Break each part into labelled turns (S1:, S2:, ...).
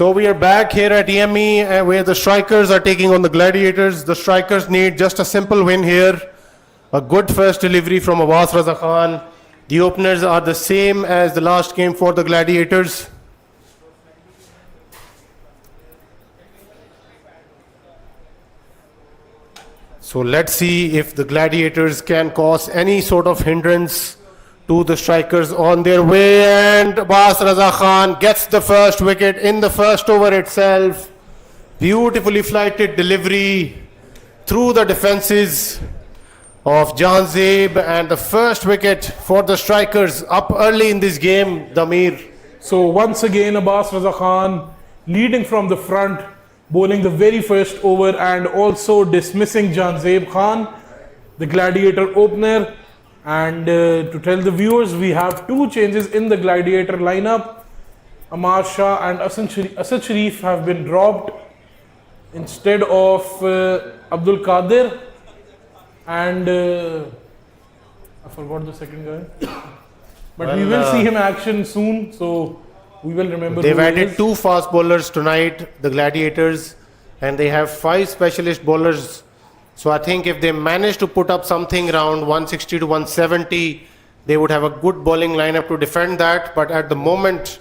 S1: So we are back here at EME where the Strikers are taking on the Gladiators. The Strikers need just a simple win here. A good first delivery from Abbas Raza Khan. The openers are the same as the last game for the Gladiators. So let's see if the Gladiators can cause any sort of hindrance to the Strikers on their way. And Abbas Raza Khan gets the first wicket in the first over itself. Beautifully flighted delivery through the defenses of Jan Zeb, and the first wicket for the Strikers up early in this game, Damir.
S2: So once again Abbas Raza Khan leading from the front, bowling the very first over and also dismissing Jan Zeb Khan, the Gladiator opener. And to tell the viewers, we have two changes in the Gladiator lineup. Amar Shah and Asad Sharif have been dropped instead of Abdul Qadir and I forgot the second guy. But we will see him action soon, so we will remember.
S1: They've added two fast bowlers tonight, the Gladiators, and they have 5 specialist bowlers. So I think if they manage to put up something around 160 to 170, they would have a good bowling lineup to defend that. But at the moment,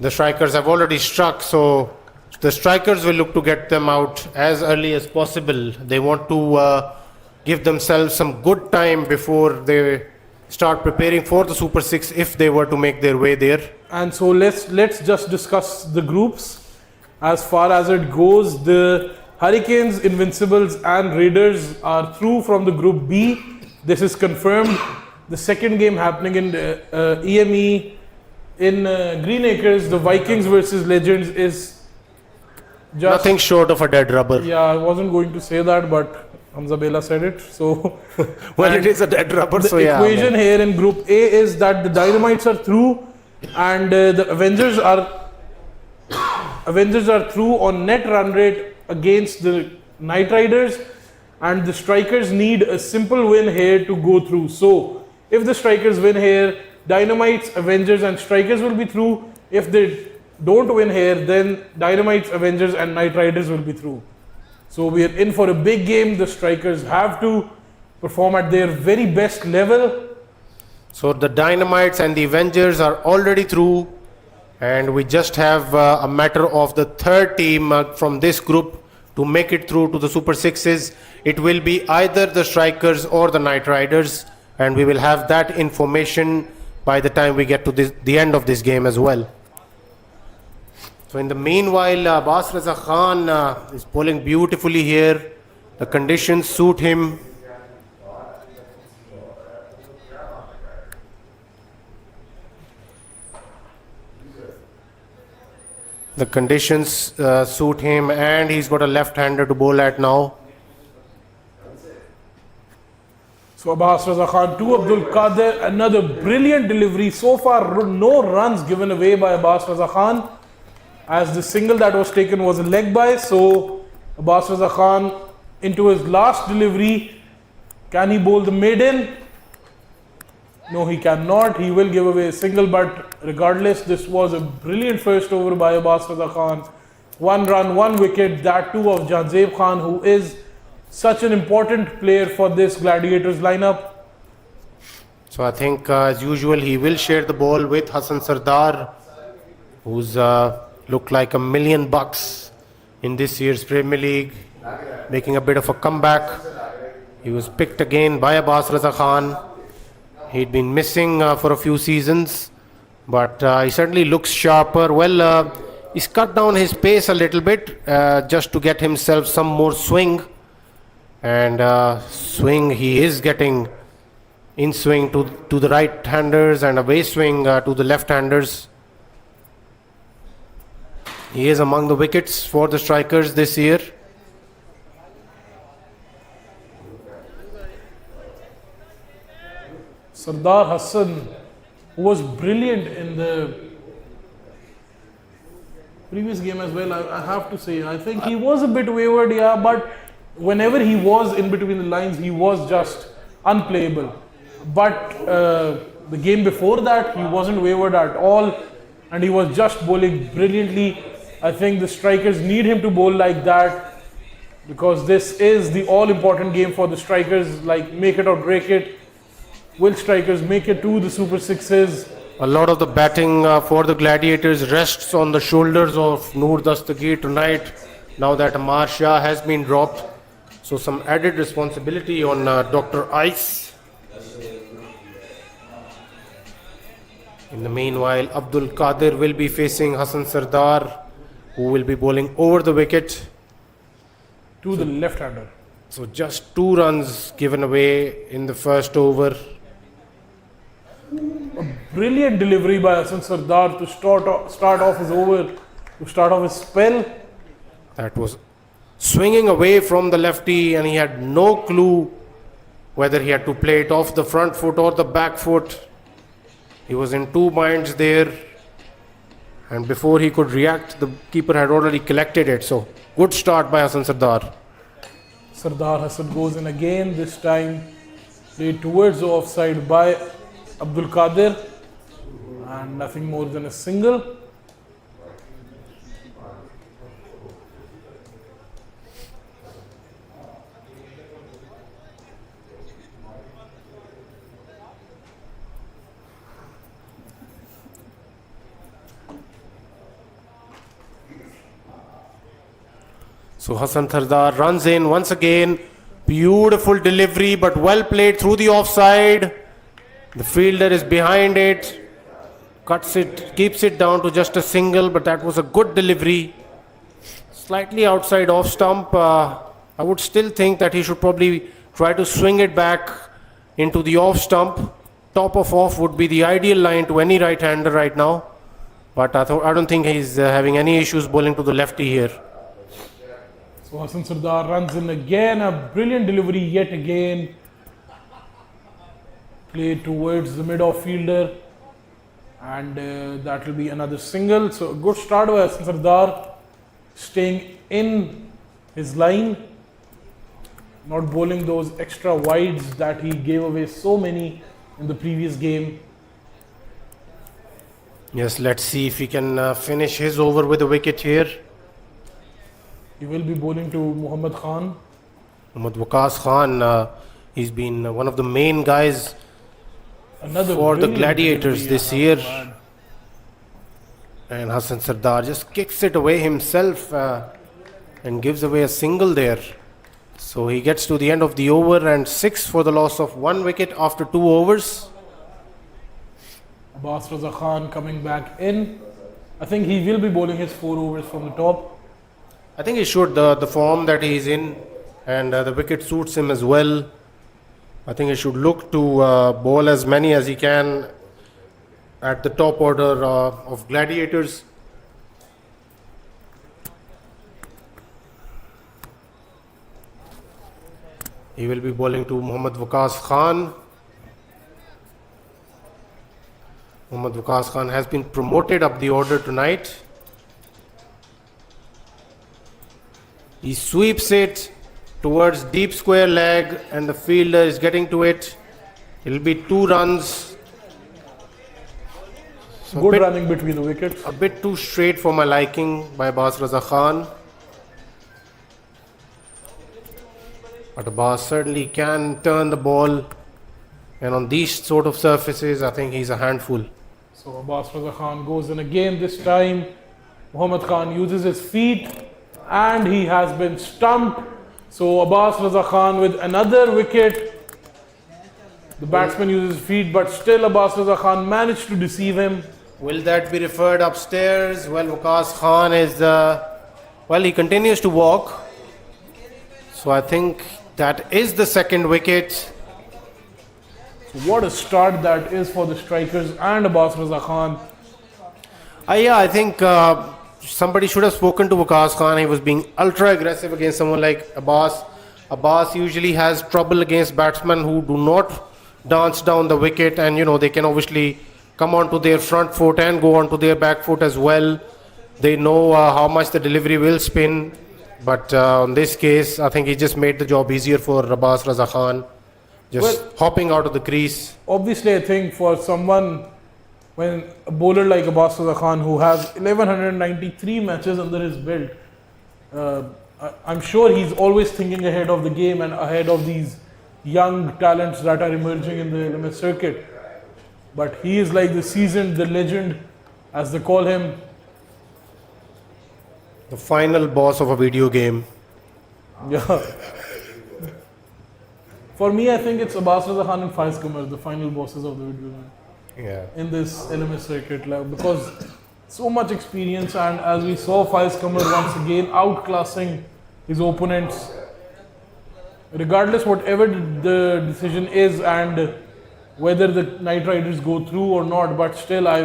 S1: the Strikers have already struck, so the Strikers will look to get them out as early as possible. They want to give themselves some good time before they start preparing for the Super 6 if they were to make their way there.
S2: And so let's just discuss the groups. As far as it goes, the Hurricanes, Invincibles and Raiders are through from the Group B. This is confirmed. The second game happening in EME in Green Acres, the Vikings versus Legends, is just
S1: nothing short of a dead rubber.
S2: Yeah, I wasn't going to say that, but Hamza Bela said it. So
S1: well, it is a dead rubber.
S2: The equation here in Group A is that the Dynamites are through and the Avengers are through on net run rate against the Knight Riders, and the Strikers need a simple win here to go through. So if the Strikers win here, Dynamites, Avengers and Strikers will be through. If they don't win here, then Dynamites, Avengers and Knight Riders will be through. So we are in for a big game. The Strikers have to perform at their very best level.
S1: So the Dynamites and the Avengers are already through, and we just have a matter of the third team from this group to make it through to the Super Sixes. It will be either the Strikers or the Knight Riders, and we will have that information by the time we get to the end of this game as well. So in the meanwhile, Abbas Raza Khan is bowling beautifully here. The conditions suit him. The conditions suit him, and he's got a left-hander to bowl at now.
S2: So Abbas Raza Khan to Abdul Qadir, another brilliant delivery. So far, no runs given away by Abbas Raza Khan, as the single that was taken was a leg by. So Abbas Raza Khan into his last delivery. Can he bowl the maiden? No, he cannot. He will give away a single, but regardless, this was a brilliant first over by Abbas Raza Khan. 1 run, 1 wicket, that too of Jan Zeb Khan, who is such an important player for this Gladiators lineup.
S1: So I think as usual, he will share the ball with Hassan Sardar, who's looked like $1 million in this year's Premier League, making a bit of a comeback. He was picked again by Abbas Raza Khan. He'd been missing for a few seasons, but he certainly looks sharper. Well, he's cut down his pace a little bit just to get himself some more swing. And swing, he is getting in swing to the right-handers and away swing to the left-handers. He is among the wickets for the Strikers this year.
S2: Sardar Hassan, who was brilliant in the previous game as well, I have to say. I think he was a bit wayward, yeah, but whenever he was in between the lines, he was just unplayable. But the game before that, he wasn't wayward at all, and he was just bowling brilliantly. I think the strikers need him to bowl like that, because this is the all-important game for the strikers, like make it or break it. Will strikers make it to the Super Sixes?
S1: A lot of the batting for the Gladiators rests on the shoulders of Noor Dastagir tonight, now that Amar Shah has been dropped. So some added responsibility on Dr. Ice. In the meanwhile, Abdul Qadir will be facing Hassan Sardar, who will be bowling over the wicket.
S2: To the left-hander.
S1: So just 2 runs given away in the first over.
S2: Brilliant delivery by Hassan Sardar to start off his over, to start off his spell.
S1: That was swinging away from the lefty, and he had no clue whether he had to play it off the front foot or the back foot. He was in 2 minds there, and before he could react, the keeper had already collected it. So good start by Hassan Sardar.
S2: Sardar Hassan goes in again, this time played towards the offside by Abdul Qadir, and nothing more than a single.
S1: So Hassan Sardar runs in once again. Beautiful delivery, but well played through the offside. The fielder is behind it. Cuts it, keeps it down to just a single, but that was a good delivery. Slightly outside off stump. I would still think that he should probably try to swing it back into the off stump. Top of off would be the ideal line to any right-hander right now. But I don't think he's having any issues bowling to the lefty here.
S2: So Hassan Sardar runs in again, a brilliant delivery yet again. Played towards the mid-off fielder, and that will be another single. So a good start by Hassan Sardar, staying in his line, not bowling those extra wides that he gave away so many in the previous game.
S1: Yes, let's see if he can finish his over with a wicket here.
S2: He will be bowling to Muhammad Khan.
S1: Muhammad Waqas Khan, he's been one of the main guys
S2: Another
S1: for the
S2: brilliant
S1: Gladiators
S2: delivery,
S1: this year.
S2: man.
S1: And Hassan Sardar just kicks it away himself and gives away a single there. So he gets to the end of the over, and 6 for the loss of 1 wicket after 2 overs.
S2: Abbas Raza Khan coming back in. I think he will be bowling his 4 overs from the top.
S1: I think he should, the form that he's in, and the wicket suits him as well. I think he should look to bowl as many as he can at the top order of Gladiators. He will be bowling to Muhammad Waqas Khan. Muhammad Waqas Khan has been promoted up the order tonight. He sweeps it towards deep square leg, and the fielder is getting to it. It'll be 2 runs. So
S2: Good running between the wickets.
S1: a bit too straight for my liking by Abbas Raza Khan. But Abbas certainly can turn the ball, and on these sort of surfaces, I think he's a handful.
S2: So Abbas Raza Khan goes in again. This time Muhammad Khan uses his feet, and he has been stumped. So Abbas Raza Khan with another wicket. The batsman uses his feet, but still Abbas Raza Khan managed to deceive him.
S1: Will that be referred upstairs? Well, Waqas Khan is, he continues to walk. So I think that is the second wicket.
S2: So what a start that is for the strikers and Abbas Raza Khan.
S1: I think somebody should have spoken to Waqas Khan. He was being ultra aggressive against someone like Abbas. Abbas usually has trouble against batsmen who do not dance down the wicket, and they can obviously come onto their front foot and go onto their back foot as well. They know how much the delivery will spin, but in this case, I think he just made the job easier for Abbas Raza Khan, just hopping out of the crease.
S2: Obviously, I think for someone when a bowler like Abbas Raza Khan, who has 1193 matches under his belt, I'm sure he's always thinking ahead of the game and ahead of these young talents that are emerging in the LMS circuit. But he is like the seasoned, the legend, as they call him.
S1: The final boss of a video game.
S2: Yeah. For me, I think it's Abbas Raza Khan and Faiz Qamar, the final bosses of the video game
S1: Yeah.
S2: in this LMS circuit, like, because so much experience, and as we saw Faiz Qamar once again outclassing his opponents, regardless whatever the decision is and whether the Knight Riders go through or not. But still, I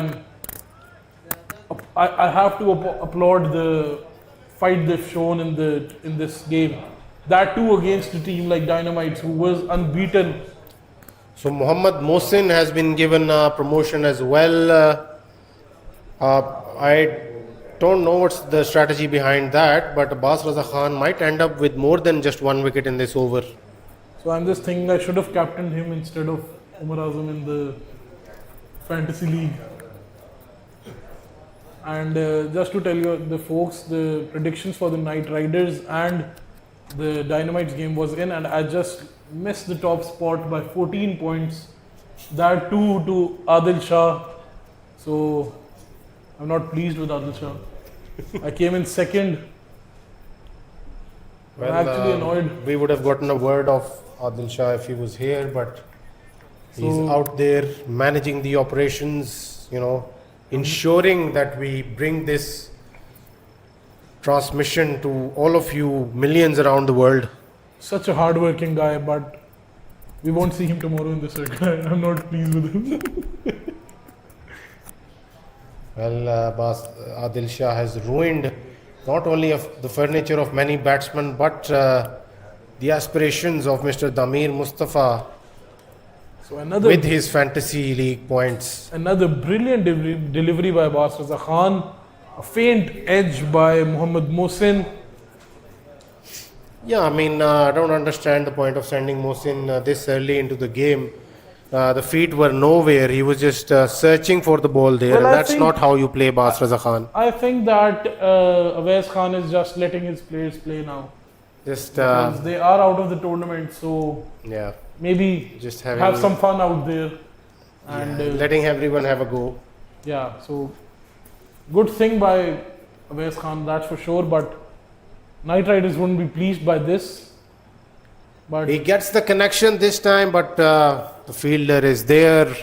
S2: have to applaud the fight they've shown in this game. That too against a team like Dynamites, who was unbeaten.
S1: So Mohammad Mohsin has been given a promotion as well. I don't know what's the strategy behind that, but Abbas Raza Khan might end up with more than just one wicket in this over.
S2: So I'm just thinking I should have captained him instead of Umar Azam in the fantasy league. And just to tell you, the folks, the predictions for the Knight Riders and the Dynamites game was in, and I just missed the top spot by 14 points. That too to Adil Shah. So I'm not pleased with Adil Shah. I came in second.
S1: Well,
S2: I'm actually annoyed.
S1: We would have gotten a word of Adil Shah if he was here, but he's out there managing the operations, ensuring that we bring this transmission to all of you millions around the world.
S2: Such a hard-working guy, but we won't see him tomorrow in the circuit. I'm not pleased with him.
S1: Well, Adil Shah has ruined not only of the furniture of many batsmen, but the aspirations of Mr. Damir Mustafa
S2: So
S1: with his fantasy league points.
S2: another brilliant delivery by Abbas Raza Khan. A faint edge by Mohammad Mohsin.
S1: Yeah, I don't understand the point of sending Mohsin this early into the game. The feet were nowhere. He was just searching for the ball there,
S2: Well,
S1: and
S2: I
S1: that's
S2: think-
S1: not how you play Abbas Raza Khan.
S2: I think that Awais Khan is just letting his players play now.
S1: Just
S2: Because they are out of the tournament, so
S1: yeah,
S2: maybe
S1: just
S2: have some fun out there. And
S1: letting everyone have a go.
S2: yeah, so good thing by Awais Khan, that's for sure. But Knight Riders wouldn't be pleased by this. But
S1: He gets the connection this time, but the fielder is there.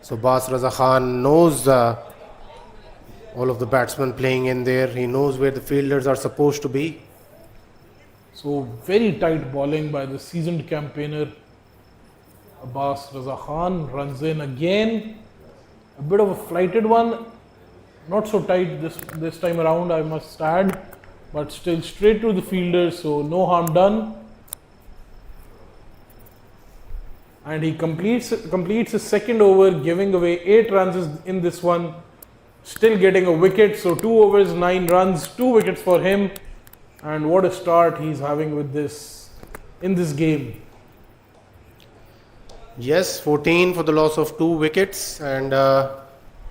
S1: So Abbas Raza Khan knows all of the batsmen playing in there. He knows where the fielders are supposed to be.
S2: so very tight bowling by the seasoned campaigner Abbas Raza Khan. Runs in again. A bit of a flighted one. Not so tight this time around, I must add. But still straight to the fielder, so no harm done. And he completes his second over, giving away 8 runs in this one. Still getting a wicket, so 2 overs, 9 runs, 2 wickets for him. And what a start he's having with this in this game.
S1: Yes, 14 for the loss of 2 wickets, and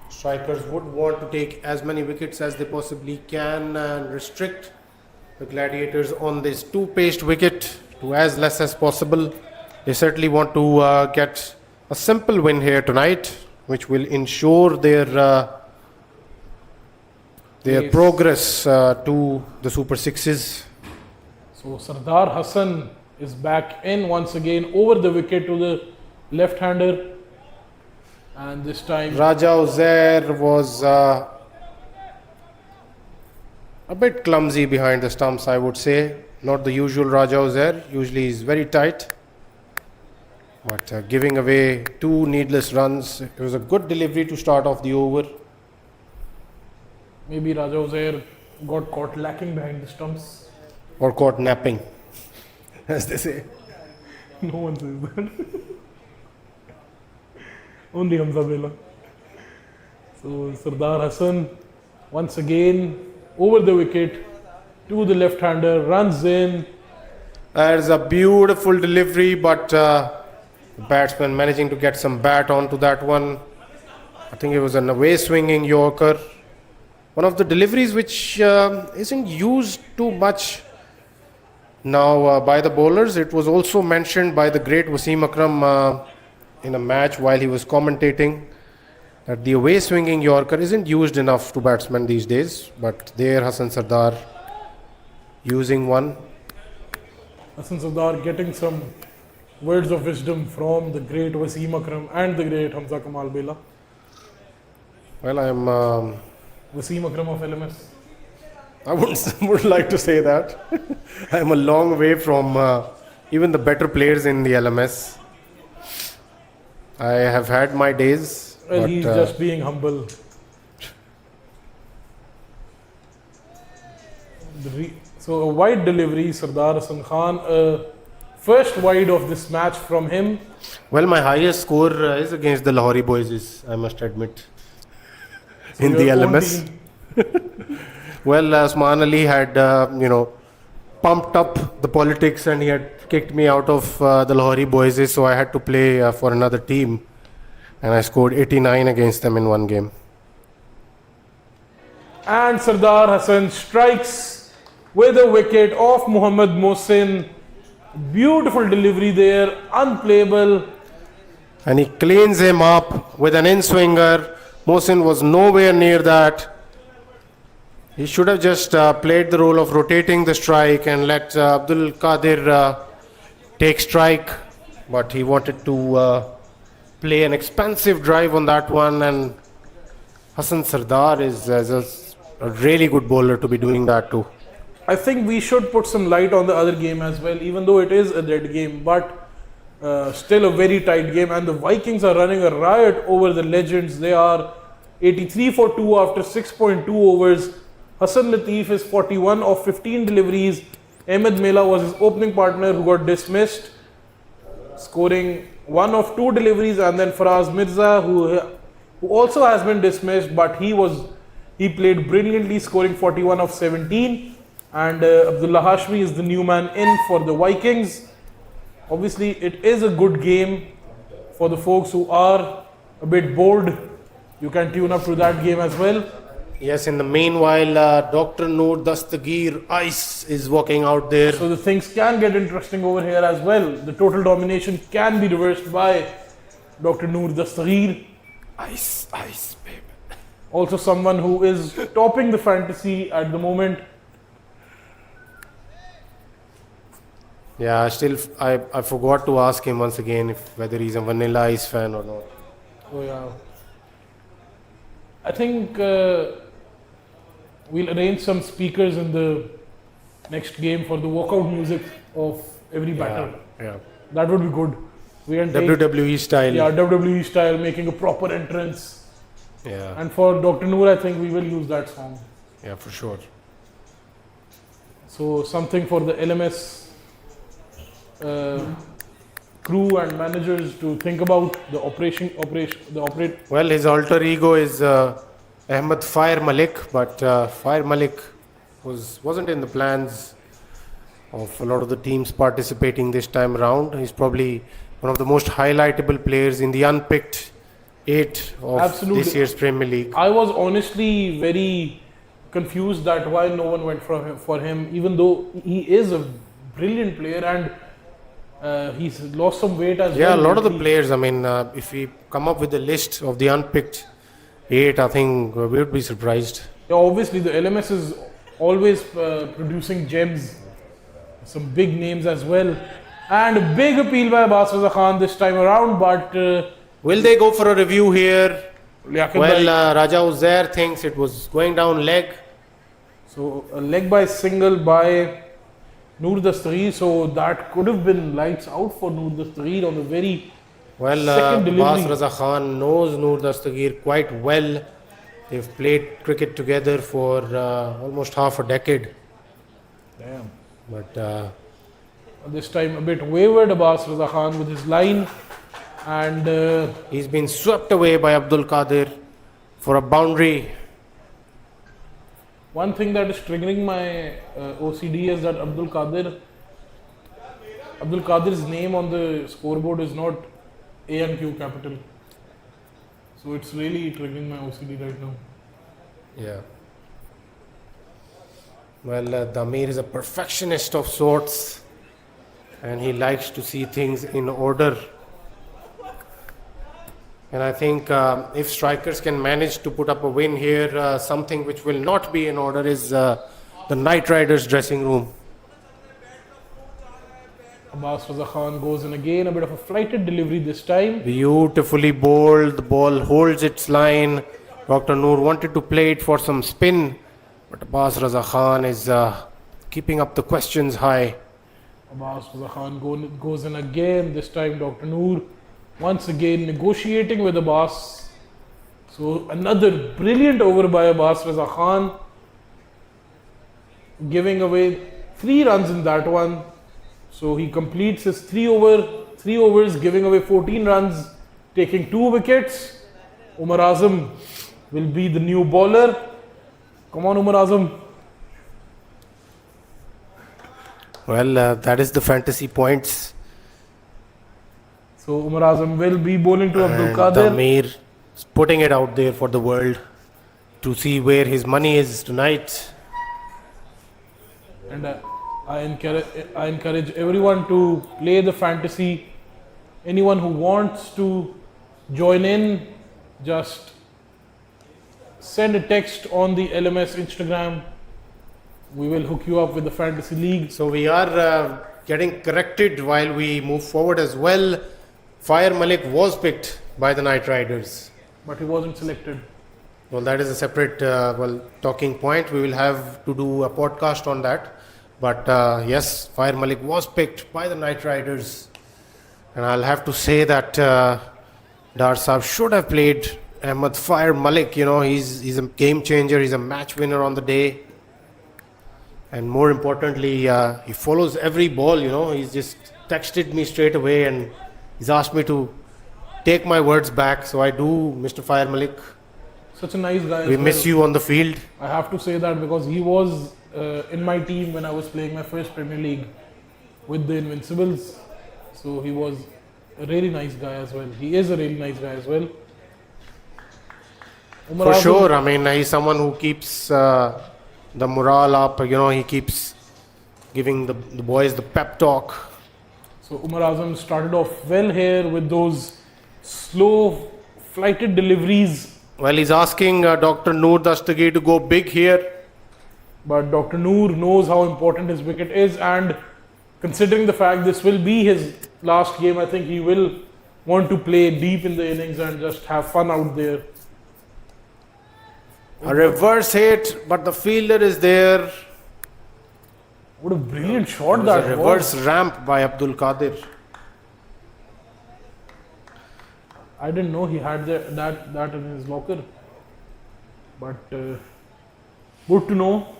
S1: strikers would want to take as many wickets as they possibly can and restrict the Gladiators on this 2-paced wicket to as less as possible. They certainly want to get a simple win here tonight, which will ensure their
S2: Yes.
S1: progress to the Super Sixes.
S2: So Sardar Hassan is back in once again over the wicket to the left-hander. And this time
S1: Raja Uzair was a bit clumsy behind the stumps, I would say. Not the usual Raja Uzair. Usually he's very tight. But giving away 2 needless runs. It was a good delivery to start off the over.
S2: maybe Raja Uzair got caught lacking behind the stumps.
S1: Or caught napping, as they say.
S2: No one says that. Only Hamza Bela. So Sardar Hassan once again over the wicket to the left-hander, runs in.
S1: There's a beautiful delivery, but the batsman managing to get some bat onto that one. I think it was an away swinging Yorker. One of the deliveries which isn't used too much now by the bowlers. It was also mentioned by the great Wasim Akram in a match while he was commentating that the away swinging Yorker isn't used enough to batsmen these days. But there, Hassan Sardar using one.
S2: Hassan Sardar getting some words of wisdom from the great Wasim Akram and the great Hamza Kamal Bela.
S1: Well, I'm.
S2: Wasim Akram of LMS.
S1: I would like to say that. I'm a long way from even the better players in the LMS. I have had my days.
S2: Well,
S1: but,
S2: he's just being humble. So a wide delivery, Sardar Hassan Khan. First wide of this match from him.
S1: Well, my highest score is against the Lahore boys, I must admit, in the
S2: Your own
S1: LMS.
S2: team.
S1: Well, Usman Ali had, pumped up the politics and he had kicked me out of the Lahore boys, so I had to play for another team. And I scored 89 against them in one game.
S2: And Sardar Hassan strikes with a wicket off Mohammad Mohsin. Beautiful delivery there, unplayable.
S1: And he cleans him up with an in-swinger. Mohsin was nowhere near that. He should have just played the role of rotating the strike and let Abdul Qadir take strike. But he wanted to play an expansive drive on that one. And Hassan Sardar is a really good bowler to be doing that too.
S2: I think we should put some light on the other game as well, even though it is a dead game, but still a very tight game. And the Vikings are running a riot over the Legends. They are 83 for 2 after 6.2 overs. Hassan Latif is 41 of 15 deliveries. Ahmed Mela was his opening partner who got dismissed, scoring 1 of 2 deliveries. And then Faraz Mirza, who also has been dismissed, but he played brilliantly, scoring 41 of 17. And Abdullah Hashmi is the new man in for the Vikings. Obviously, it is a good game for the folks who are a bit bored. You can tune up to that game as well.
S1: Yes, in the meanwhile, Dr. Noor Dastagir Ice is walking out there.
S2: So the things can get interesting over here as well. The total domination can be reversed by Dr. Noor Dastagir.
S1: Ice, baby.
S2: Also someone who is topping the fantasy at the moment.
S1: Yeah, I forgot to ask him once again whether he's a Vanilla Ice fan or not.
S2: Oh yeah. I think we'll arrange some speakers in the next game for the walkout music of every batter.
S1: Yeah.
S2: That would be good. We can take,
S1: WWE style.
S2: yeah, WWE style, making a proper entrance.
S1: Yeah.
S2: And for Dr. Noor, I think we will use that song.
S1: Yeah, for sure.
S2: So something for the LMS crew and managers to think about the operation.
S1: Well, his alter ego is Ahmed Fire Malik, but Fire Malik wasn't in the plans of a lot of the teams participating this time around. He's probably one of the most highlightable players in the unpicked 8 of this year's Premier League.
S2: I was honestly very confused that why no one went for him, even though he is a brilliant player and he's lost some weight as well.
S1: Yeah, a lot of the players, I mean, if we come up with a list of the unpicked 8, I think we would be surprised.
S2: Yeah, obviously the LMS is always producing gems, some big names as well. And a big appeal by Abbas Raza Khan this time around, but...
S1: will they go for a review here?
S2: Well,
S1: Raja Uzair thinks it was going down leg.
S2: So a leg by single by Noor Dastagir, so that could have been lights out for Noor Dastagir on the very second delivery.
S1: Abbas Raza Khan knows Noor Dastagir quite well. They've played cricket together for almost half a decade.
S2: Damn.
S1: But
S2: this time a bit wavered Abbas Raza Khan with his line, and
S1: he's been swept away by Abdul Qadir for a boundary.
S2: One thing that is triggering my OCD is that Abdul Qadir's name on the scoreboard is not A and Q capital. So it's really triggering my OCD right now.
S1: Yeah. Well, Damir is a perfectionist of sorts, and he likes to see things in order. And I think if strikers can manage to put up a win here, something which will not be in order is the Knight Riders dressing room.
S2: Abbas Raza Khan goes in again, a bit of a flighted delivery this time.
S1: Beautifully bowled, the ball holds its line. Dr. Noor wanted to play it for some spin, but Abbas Raza Khan is keeping up the questions high.
S2: Abbas Raza Khan goes in again, this time Dr. Noor once again negotiating with Abbas. So another brilliant over by Abbas Raza Khan, giving away 3 runs in that one. So he completes his 3 overs, giving away 14 runs, taking 2 wickets. Umar Azam will be the new bowler. Come on, Umar Azam.
S1: Well, that is the fantasy points.
S2: So Umar Azam will be bowling to Abdul
S1: And
S2: Qadir.
S1: Damir is putting it out there for the world to see where his money is tonight.
S2: And I encourage everyone to play the fantasy. Anyone who wants to join in, just send a text on the LMS Instagram. We will hook you up with the fantasy league.
S1: So we are getting corrected while we move forward as well. Fire Malik was picked by the Knight Riders.
S2: But he wasn't selected.
S1: Well, that is a separate talking point. We will have to do a podcast on that. But yes, Fire Malik was picked by the Knight Riders. And I'll have to say that Dar Saab should have played Ahmed Fire Malik. You know, he's a game changer. He's a match winner on the day. And more importantly, he follows every ball. You know, he's just texted me straight away and he's asked me to take my words back. So I do, Mr. Fire Malik.
S2: Such a nice guy.
S1: We miss you on the field.
S2: I have to say that because he was in my team when I was playing my first Premier League with the Invincibles. So he was a really nice guy as well. He is a really nice guy as well. Umar
S1: For
S2: Azam,
S1: sure. I mean, he's someone who keeps the morale up. You know, he keeps giving the boys the pep talk.
S2: So Umar Azam started off well here with those slow flighted deliveries.
S1: Well, he's asking Dr. Noor Dastagir to go big here.
S2: But Dr. Noor knows how important his wicket is, and considering the fact this will be his last game, I think he will want to play deep in the innings and just have fun out there.
S1: A reverse hit, but the fielder is there.
S2: What a brilliant shot
S1: It was
S2: that
S1: a reverse ramp by Abdul Qadir.
S2: I didn't know he had that in his locker. But good to know.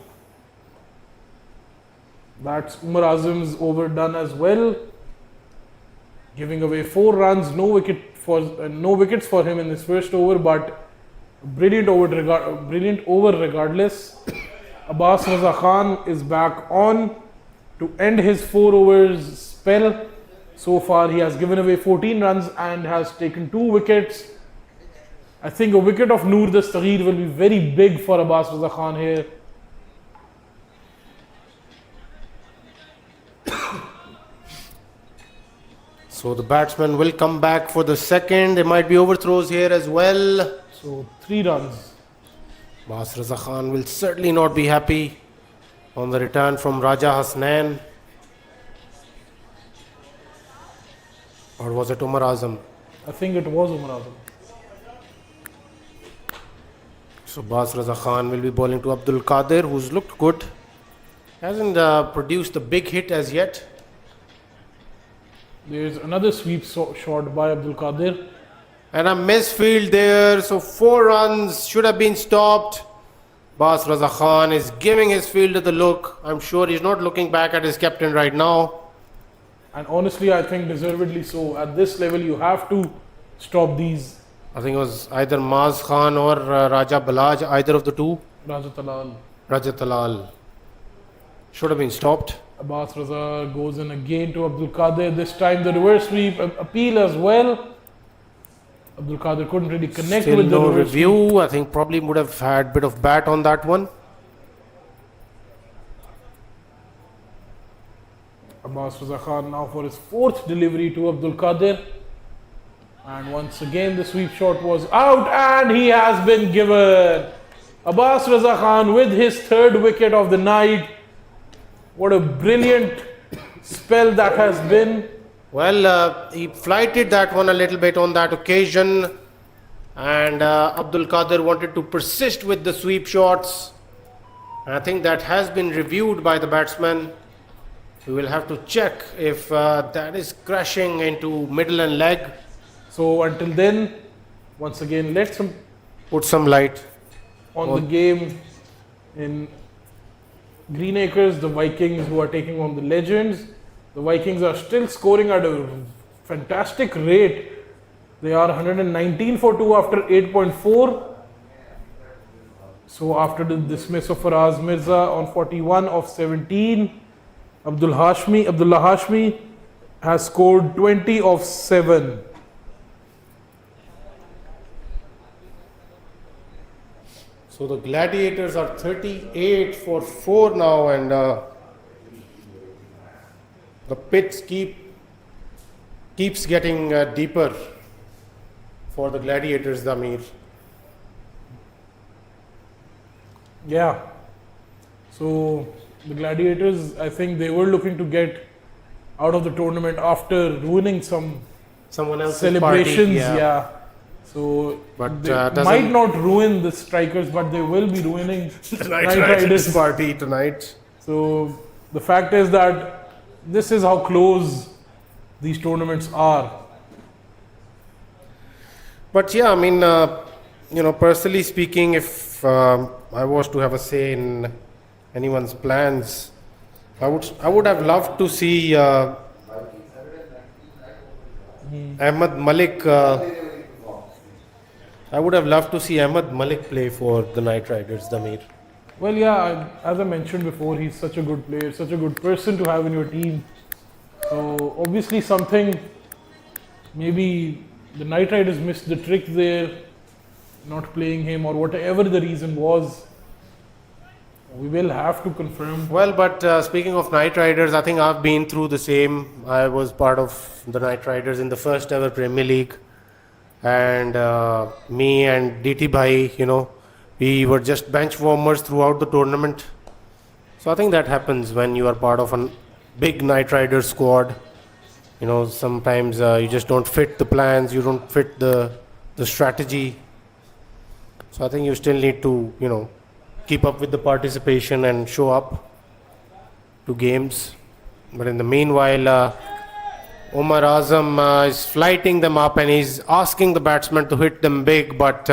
S2: That's Umar Azam's over done as well. Giving away 4 runs, no wickets for him in his first over, but brilliant over regardless. Abbas Raza Khan is back on to end his 4 overs spell. So far he has given away 14 runs and has taken 2 wickets. I think a wicket of Noor Dastagir will be very big for Abbas Raza Khan here.
S1: So the batsman will come back for the second. There might be overthrows here as well.
S2: So 3 runs.
S1: Abbas Raza Khan will certainly not be happy on the return from Raja Hasnan. Or was it Umar Azam?
S2: I think it was Umar Azam.
S1: So Abbas Raza Khan will be bowling to Abdul Qadir, who's looked good. Hasn't produced a big hit as yet.
S2: There's another sweep shot by Abdul Qadir.
S1: And a misfield there. So 4 runs should have been stopped. Abbas Raza Khan is giving his fielder the look. I'm sure he's not looking back at his captain right now.
S2: And honestly, I think deservedly so. At this level, you have to stop these.
S1: I think it was either Maz Khan or Raja Balaj, either of the two.
S2: Raja Talal.
S1: Raja Talal should have been stopped.
S2: Abbas Raza goes in again to Abdul Qadir. This time the reverse sweep appeal as well. Abdul Qadir couldn't really connect
S1: Still
S2: with the
S1: no
S2: reverse
S1: review. I think probably would have had bit of bat on that one.
S2: Abbas Raza Khan now for his fourth delivery to Abdul Qadir. And once again the sweep shot was out and he has been given. Abbas Raza Khan with his third wicket of the night. What a brilliant spell that has been.
S1: Well, he flighted that one a little bit on that occasion, and Abdul Qadir wanted to persist with the sweep shots. I think that has been reviewed by the batsman. We will have to check if that is crashing into middle and leg.
S2: So until then, once again, let's
S1: Put some light
S2: on the game in Greenacres, the Vikings who are taking on the Legends. The Vikings are still scoring at a fantastic rate. They are 119 for 2 after 8.4. So after the dismiss of Faraz Mirza on 41 of 17, Abdullah Hashmi has scored 20 of 7.
S1: So the Gladiators are 38 for 4 now, and the pits keeps getting deeper for the Gladiators, Damir.
S2: Yeah. So the Gladiators, I think they were looking to get out of the tournament after ruining
S1: Someone else's
S2: celebrations.
S1: party,
S2: Yeah. So
S1: But,
S2: they
S1: doesn't-
S2: might not ruin the Strikers, but they will be ruining
S1: The
S2: Night Riders.
S1: party tonight.
S2: So the fact is that this is how close these tournaments are.
S1: But yeah, I mean, personally speaking, if I was to have a say in anyone's plans, I would have loved to see Ahmed Malik. I would have loved to see Ahmed Malik play for the Night Riders, Damir.
S2: Well, yeah, as I mentioned before, he's such a good player, such a good person to have in your team. So obviously something, maybe the Night Riders missed the trick there, not playing him or whatever the reason was. We will have to confirm.
S1: Well, but speaking of Night Riders, I think I've been through the same. I was part of the Night Riders in the first ever Premier League. And me and DT Bhai, we were just bench warmers throughout the tournament. So I think that happens when you are part of a big Night Riders squad. Sometimes you just don't fit the plans, you don't fit the strategy. So I think you still need to, keep up with the participation and show up to games. But in the meanwhile, Umar Azam is flighting them up and he's asking the batsman to hit them big, but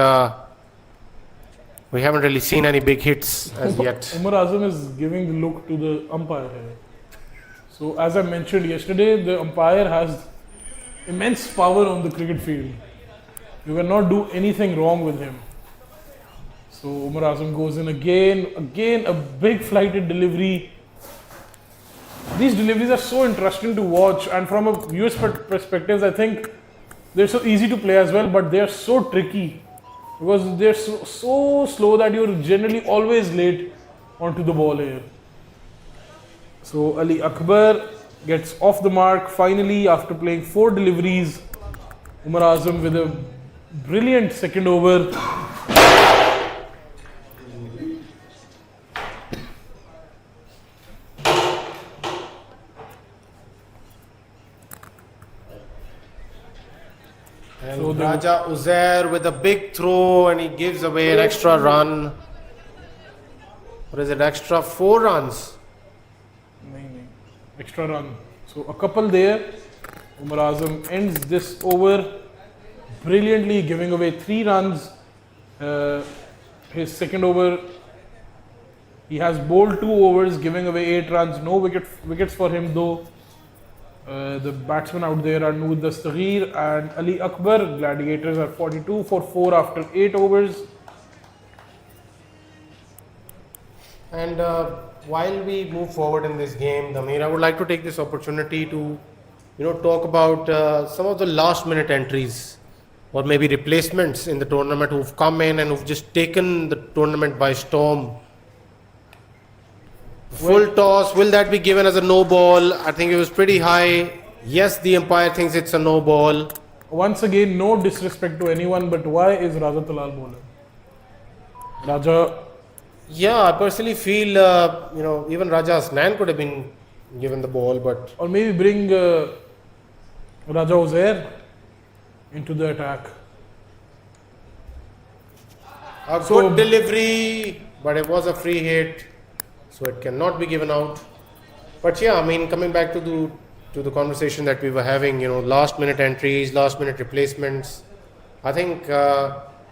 S1: we haven't really seen any big hits as yet.
S2: Umar Azam is giving the look to the umpire here. So as I mentioned yesterday, the umpire has immense power on the cricket field. You cannot do anything wrong with him. So Umar Azam goes in again a big flighted delivery. These deliveries are so interesting to watch, and from a viewer's perspective, I think they're so easy to play as well, but they're so tricky because they're so slow that you're generally always late onto the ball here. So Ali Akbar gets off the mark finally after playing 4 deliveries. Umar Azam with a brilliant second over.
S1: And Raja Uzair with a big throw and he gives away an extra run. What is it, extra 4 runs?
S2: Extra run. So a couple there. Umar Azam ends this over brilliantly, giving away 3 runs. His second over, he has bowled 2 overs, giving away 8 runs. No wickets for him though. The batsmen out there are Noor Dastagir and Ali Akbar. Gladiators are 42 for 4 after 8 overs.
S1: And while we move forward in this game, Damir, I would like to take this opportunity to, talk about some of the last minute entries or maybe replacements in the tournament who've come in and who've just taken the tournament by storm. Full toss, will that be given as a no ball? I think it was pretty high. Yes, the umpire thinks it's a no ball.
S2: Once again, no disrespect to anyone, but why is Raja Talal bowling? Raja,
S1: Yeah, I personally feel, even Raja Hasnain could have been given the ball, but
S2: or maybe bring Raja Uzair into the attack.
S1: a good delivery, but it was a free hit, so it cannot be given out. But yeah, I mean, coming back to the conversation that we were having, last minute entries, last minute replacements. I think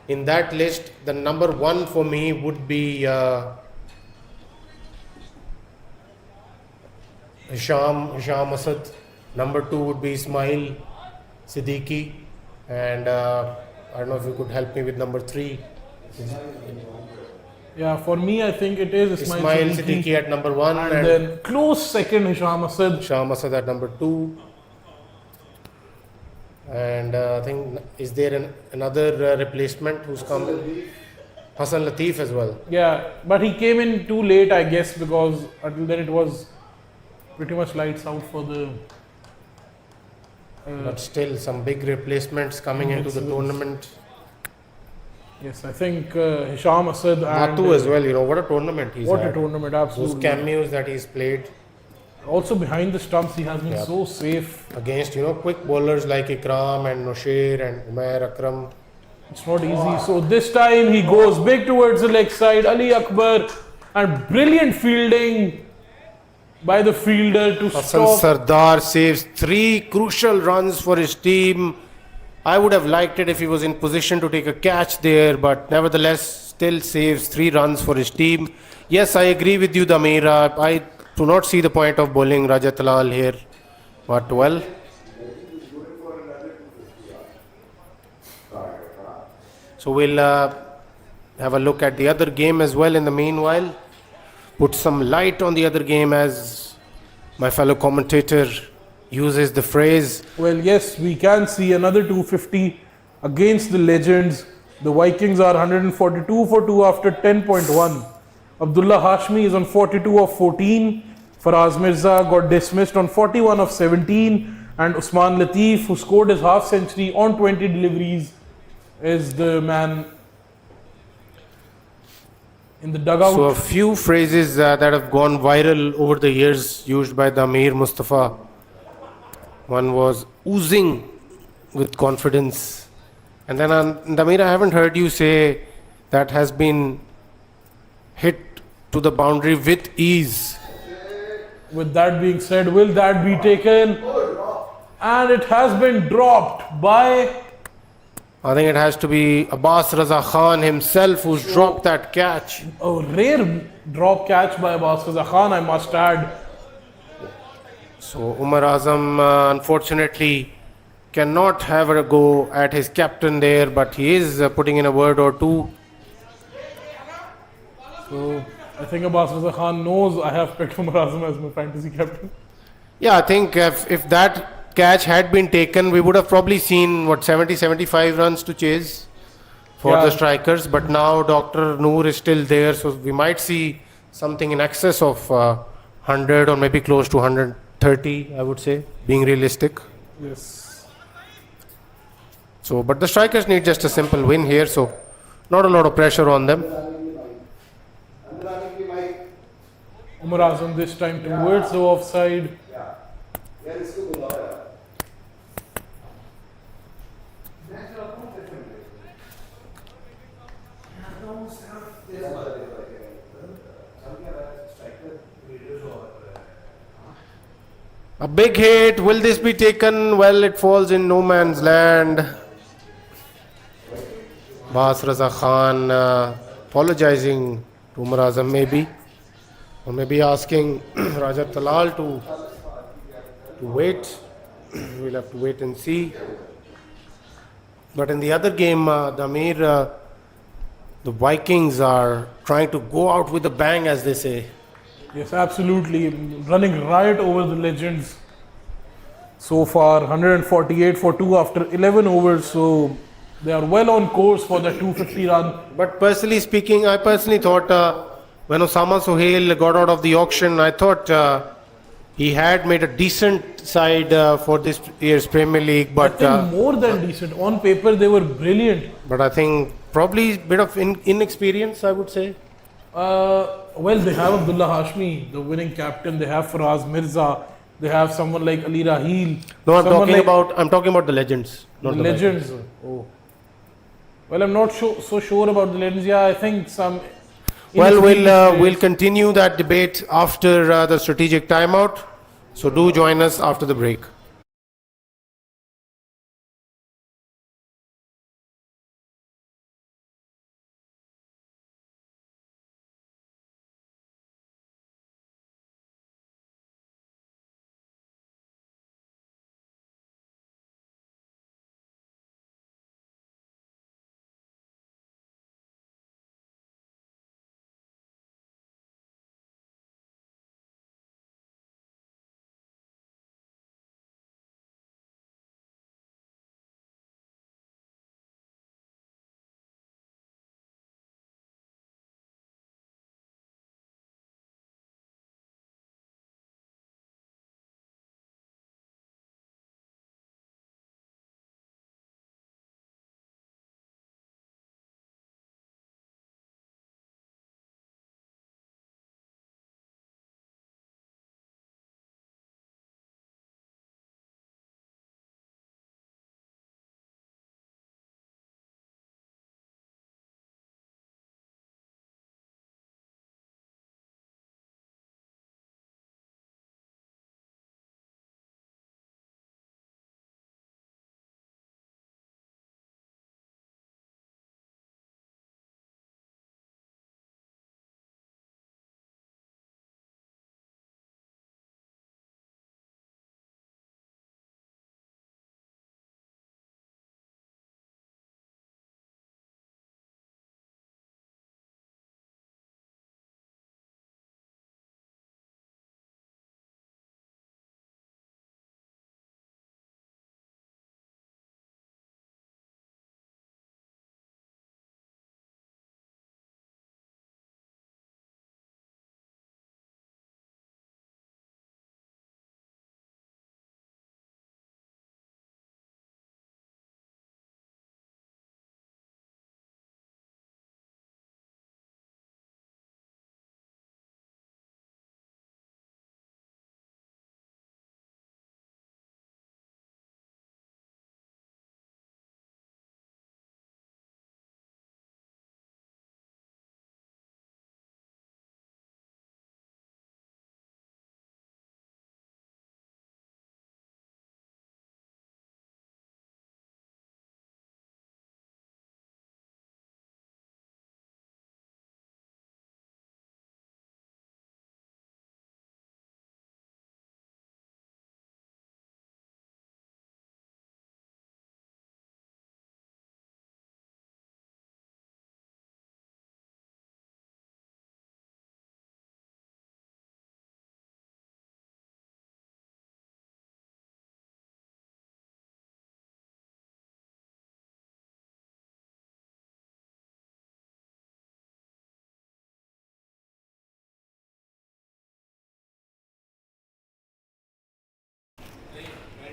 S1: in that list, the number one for me would be Hisham Asad. Number two would be Ismail Siddiqui, and I don't know if you could help me with number three.
S2: Yeah, for me, I think it is
S1: Ismail Siddiqui at number one,
S2: and then close second Hisham Asad.
S1: Hisham Asad at number two. And I think, is there another replacement who's come? Hassan Latif as well.
S2: Yeah, but he came in too late, I guess, because until then it was pretty much lights out for the.
S1: But still, some big replacements coming into the tournament.
S2: Yes, I think Hisham Asad and
S1: Matu as well. What a tournament he's
S2: what
S1: had.
S2: a tournament, absolutely.
S1: Those cameos that he's played
S2: Also behind the stumps, he has been so safe.
S1: against quick bowlers like Ikram and Nosher and Umair Akram.
S2: It's not easy. So this time he goes big towards the leg side. Ali Akbar, and brilliant fielding by the fielder to
S1: Hassan
S2: stop.
S1: Sardar saves 3 crucial runs for his team. I would have liked it if he was in position to take a catch there, but nevertheless still saves 3 runs for his team. Yes, I agree with you, Damira. I do not see the point of bowling Raja Talal here, but well. So we'll have a look at the other game as well in the meanwhile. Put some light on the other game, as my fellow commentator uses the phrase.
S2: Well, yes, we can see another 250 against the legends. The Vikings are 142 for 2 after 10.1. Abdullah Hashmi is on 42 of 14. Faraz Mirza got dismissed on 41 of 17. And Usman Latif, who scored his half century on 20 deliveries, is the man in the dugout.
S1: So a few phrases that have gone viral over the years used by the Amir Mustafa. One was oozing with confidence. And then Damir, I haven't heard you say that has been hit to the boundary with ease.
S2: With that being said, will that be taken? And it has been dropped by.
S1: I think it has to be Abbas Raza Khan himself who's dropped that catch.
S2: A rare drop catch by Abbas Raza Khan, I must add.
S1: So Umar Azam unfortunately cannot have a go at his captain there, but he is putting in a word or two.
S2: So I think Abbas Raza Khan knows I have picked Umar Azam as my fantasy captain.
S1: Yeah, I think if that catch had been taken, we would have probably seen 70-75 runs to chase for the strikers. But now Dr. Noor is still there, so we might see something in excess of 100 or maybe close to 130, I would say, being realistic.
S2: Yes.
S1: So, but the strikers need just a simple win here, so not a lot of pressure on them.
S2: Umar Azam this time towards the offside.
S1: A big hit, will this be taken? Well, it falls in no man's land. Bas Raza Khan apologizing to Umar Azam maybe, or maybe asking Raja Talal to wait. We'll have to wait and see. But in the other game, Damir, the Vikings are trying to go out with a bang, as they say.
S2: Yes, absolutely. Running riot over the legends. So far, 148 for 2 after 11 overs. So They are well on course for the 250 run.
S1: But personally speaking, I personally thought when Osama Sohail got out of the auction, I thought he had made a decent side for this year's Premier League.
S2: I
S1: But
S2: think more than decent. On paper, they were brilliant.
S1: but I think probably a bit of inexperience, I would say.
S2: Well, they have Abdullah Hashmi, the winning captain. They have Faraz Mirza. They have someone like Ali Rahil.
S1: No, I'm
S2: someone
S1: talking about the legends, not
S2: the
S1: the
S2: legends. Oh. Well, I'm not so sure about the legends. Yeah, I think some.
S1: Well,
S2: inexperienced
S1: we'll continue that debate after the strategic timeout. So do join us after the break.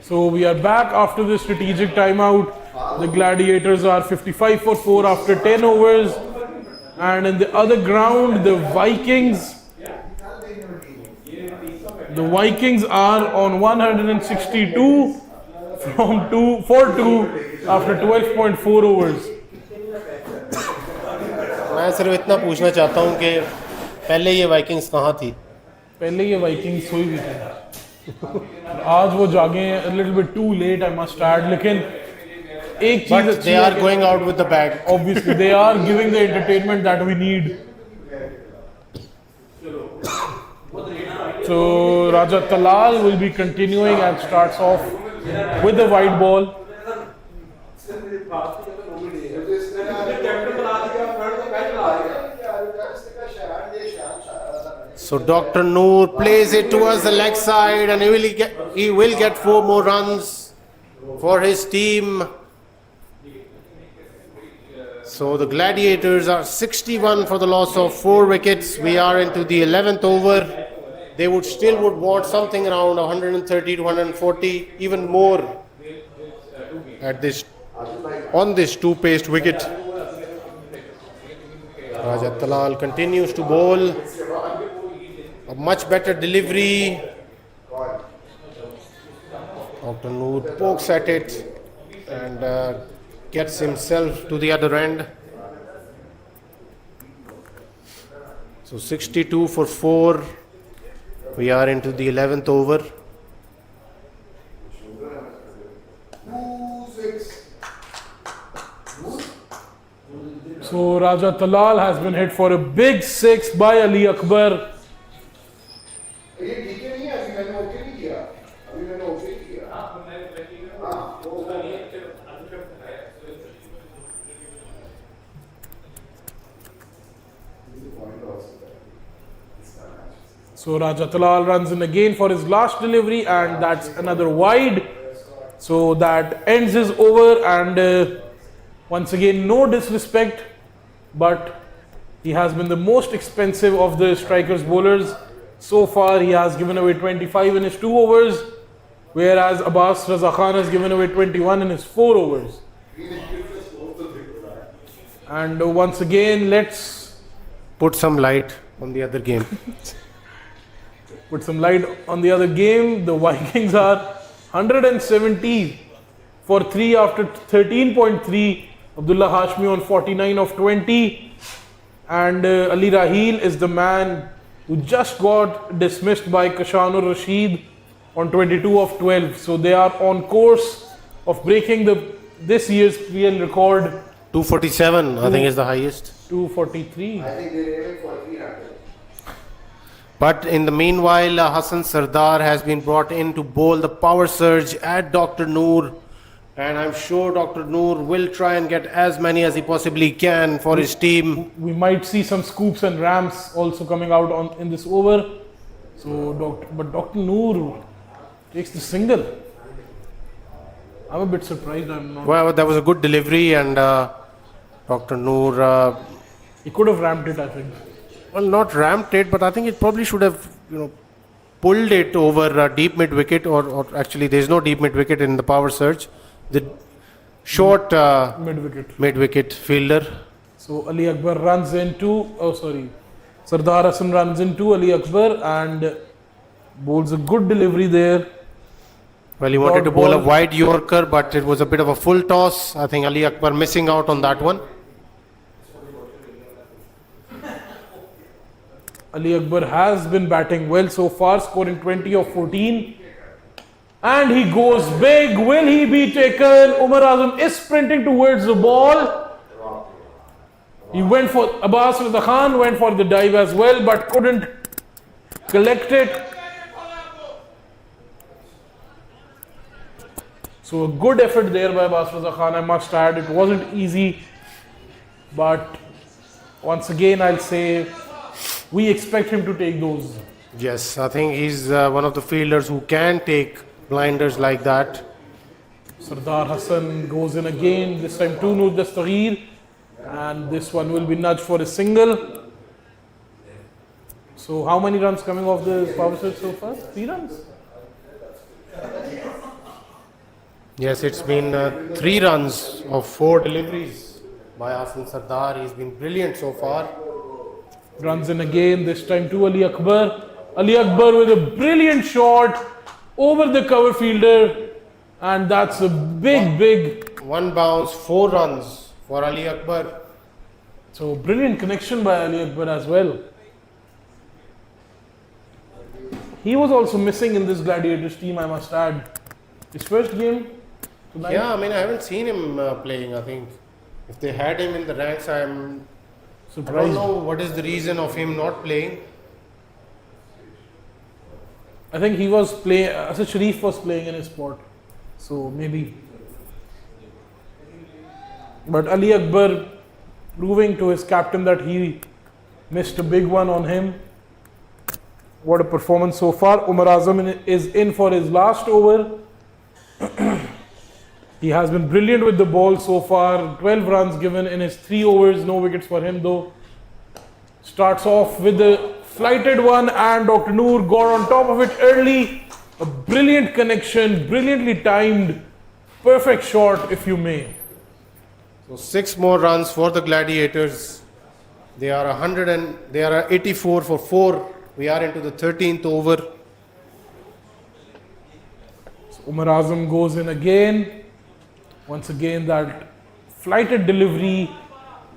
S2: So we are back after the strategic timeout. The Gladiators are 55 for 4 after 10 overs. And in the other ground, the Vikings are on 162 from 2 for 2 after 12.4 overs.
S1: मैं सिर्फ इतना पूछना चाहता हूँ कि पहले ये Vikings कहाँ थी?
S2: पहले ये वाइकिंग्स सोई हुई थी. आज वो जागे हैं a little bit too late, I must add. लेकिन एक चीज
S1: But they are going out with the bag.
S2: Obviously, they are giving the entertainment that we need. So Raja Talal will be continuing and starts off with the white ball.
S1: So Dr. Noor plays it towards the leg side, and he will get 4 more runs for his team. So the Gladiators are 61 for the loss of 4 wickets. We are into the 11th over. They would want something around 130 to 140, even more at this on this 2-paced wicket. Raja Talal continues to bowl. A much better delivery. Dr. Noor pokes at it and gets himself to the other end. So 62 for 4. We are into the 11th over.
S2: So Raja Talal has been hit for a big 6 by Ali Akbar. So Raja Talal runs in again for his last delivery, and that's another wide. So that ends his over, and once again, no disrespect, but he has been the most expensive of the strikers bowlers. So far, he has given away 25 in his 2 overs, whereas Abbas Raza Khan has given away 21 in his 4 overs. And once again, let's
S1: Put some light on the other game.
S2: put some light on the other game. The Vikings are 170 for 3 after 13.3. Abdullah Hashmi on 49 of 20. And Ali Raheel is the man who just got dismissed by Kashanur Rashid on 22 of 12. So they are on course of breaking this year's PL record.
S1: 247, I think, is the highest.
S2: 243.
S3: I think they're aiming for 300.
S1: But in the meanwhile, Hassan Sardar has been brought in to bowl the power surge at Dr. Noor. And I'm sure Dr. Noor will try and get as many as he possibly can for his team.
S2: We might see some scoops and rams also coming out in this over. So, Dr. Noor takes the single. I'm a bit surprised. I'm not.
S1: Well, that was a good delivery, and Dr. Noor,
S2: He could have rammed it, I think.
S1: well, not ramped it, but I think it probably should have, pulled it over deep mid wicket, or actually, there's no deep mid wicket in the power surge. The short
S2: Mid
S1: mid-wicket fielder.
S2: So Ali Akbar runs into, Sardar Hassan runs into Ali Akbar and bowls a good delivery there.
S1: Well, he wanted
S2: Dot
S1: to bowl a
S2: ball.
S1: wide Yorker, but it was a bit of a full toss. I think Ali Akbar missing out on that one.
S2: Ali Akbar has been batting well so far, scoring 20 of 14. And he goes big. Will he be taken? Umar Azam is sprinting towards the ball. He went for Abbas Raza Khan, went for the dive as well, but couldn't collect it. So a good effort there by Abbas Raza Khan, I must add. It wasn't easy, but once again I'll say we expect him to take those.
S1: Yes, I think he's one of the fielders who can take blinders like that.
S2: Sardar Hassan goes in again, this time to Noor Dastagir, and this one will be nudged for a single. So how many runs coming off the power surge so far? 3 runs?
S1: Yes, it's been 3 runs of 4 deliveries by Hassan Sardar. He's been brilliant so far.
S2: Runs in again, this time to Ali Akbar. Ali Akbar with a brilliant shot over the cover fielder, and that's a big.
S1: 1 bounce, 4 runs for Ali Akbar.
S2: So brilliant connection by Ali Akbar as well. He was also missing in this Gladiators team, I must add. His first game tonight.
S1: Yeah, I mean, I haven't seen him playing. I think if they had him in the ranks, I don't
S2: Surprised.
S1: know what is the reason of him not playing.
S2: I think he was playing, Asad Sharif was playing in his spot. So maybe. But Ali Akbar proving to his captain that he missed a big one on him. What a performance so far. Umar Azam is in for his last over. He has been brilliant with the ball so far. 12 runs given in his 3 overs. No wickets for him though. Starts off with the flighted one, and Dr. Noor got on top of it early. A brilliant connection, brilliantly timed, perfect shot if you may.
S1: So 6 more runs for the Gladiators. They are 84 for 4. We are into the 13th over.
S2: So Umar Azam goes in again. Once again, that flighted delivery.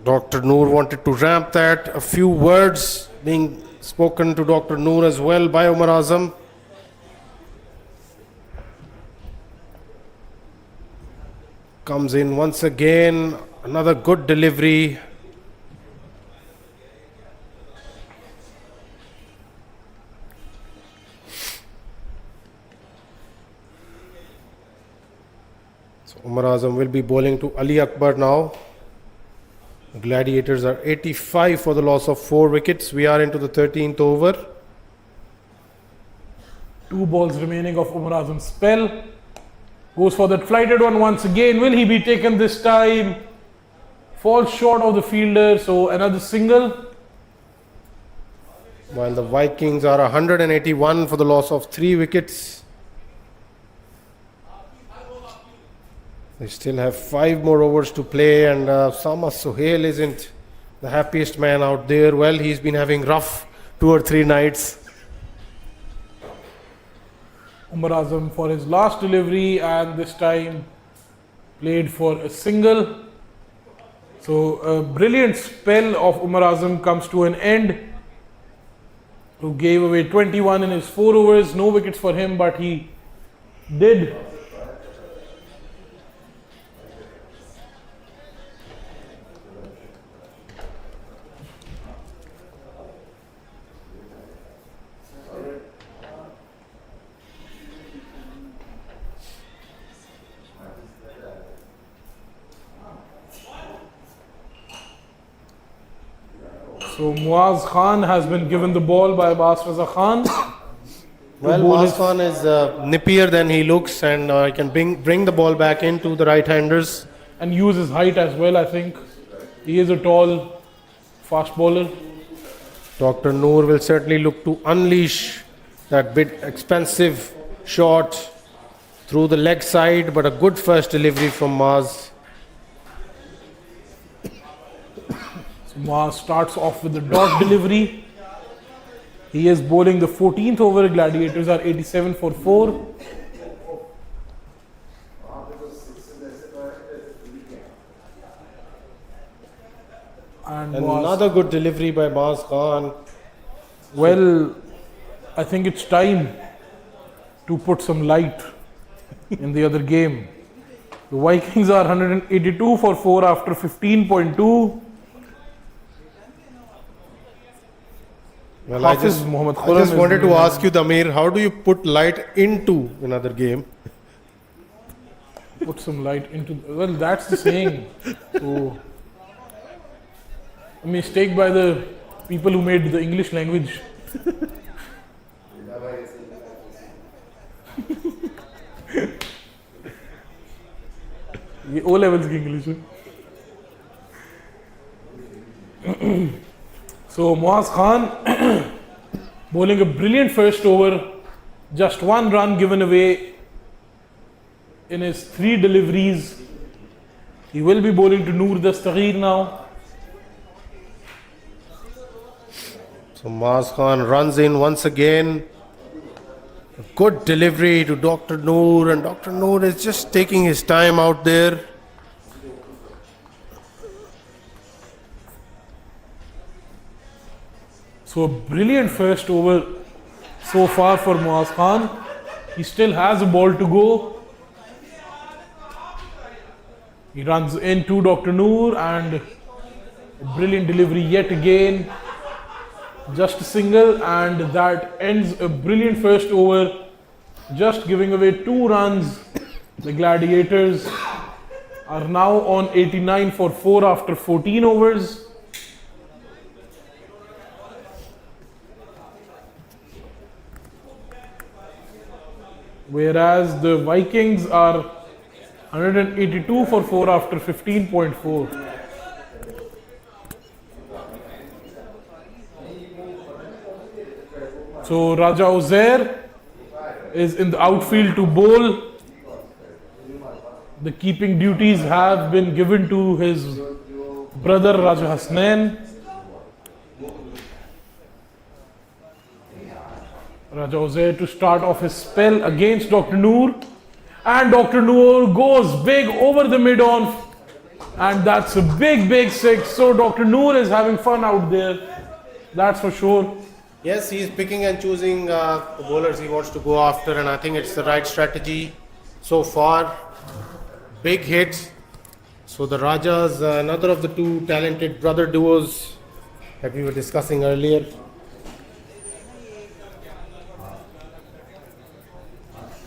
S1: Dr. Noor wanted to ramp that. A few words being spoken to Dr. Noor as well by Umar Azam. Comes in once again. Another good delivery. Umar Azam will be bowling to Ali Akbar now. The Gladiators are 85 for the loss of 4 wickets. We are into the 13th over.
S2: 2 balls remaining of Umar Azam's spell. Goes for that flighted one once again. Will he be taken this time? Falls short of the fielder, so another single.
S1: While the Vikings are 181 for the loss of 3 wickets. They still have 5 more overs to play, and Sama Sohail isn't the happiest man out there. Well, he's been having rough 2 or 3 nights.
S2: Umar Azam for his last delivery, and this time played for a single. So a brilliant spell of Umar Azam comes to an end. Who gave away 21 in his 4 overs. No wickets for him, but he did So Muaz Khan has been given the ball by Abbas Raza Khan.
S1: Well, Muaz Khan is nippier than he looks, and can bring the ball back into the right-handers.
S2: And use his height as well, I think. He is a tall, fast bowler.
S1: Dr. Noor will certainly look to unleash that bit expensive shot through the leg side, but a good first delivery from Muaz.
S2: So Muaz starts off with the dot delivery. He is bowling the 14th over. Gladiators are 87 for 4. And
S1: another good delivery by Muaz Khan.
S2: Well, I think it's time to put some light in the other game. The Vikings are 182 for 4 after 15.2.
S1: Well, I just wanted to ask you, Damir, how do you put light into another game?
S2: Put some light into. Well, that's the saying. So, a mistake by the people who made the English language. ये O levels की English है. So Muaz Khan bowling a brilliant first over, just 1 run given away in his 3 deliveries. He will be bowling to Noor Dastagir now.
S1: So Muaz Khan runs in once again. A good delivery to Dr. Noor, and Dr. Noor is just taking his time out there.
S2: So a brilliant first over so far for Muaz Khan. He still has a ball to go. He runs into Dr. Noor, and a brilliant delivery yet again. Just a single, and that ends a brilliant first over, just giving away 2 runs. The Gladiators are now on 89 for 4 after 14 overs. Whereas the Vikings are 182 for 4 after 15.4. So Raja Uzair is in the outfield to bowl. The keeping duties have been given to his brother Raja Hasnain. Raja Uzair to start off his spell against Dr. Noor. And Dr. Noor goes big over the mid-on. And that's a big six. So Dr. Noor is having fun out there. That's for sure.
S1: Yes, he's picking and choosing the bowlers he wants to go after, and I think it's the right strategy so far. Big hit. So the Rajas, another of the two talented brother duos that we were discussing earlier.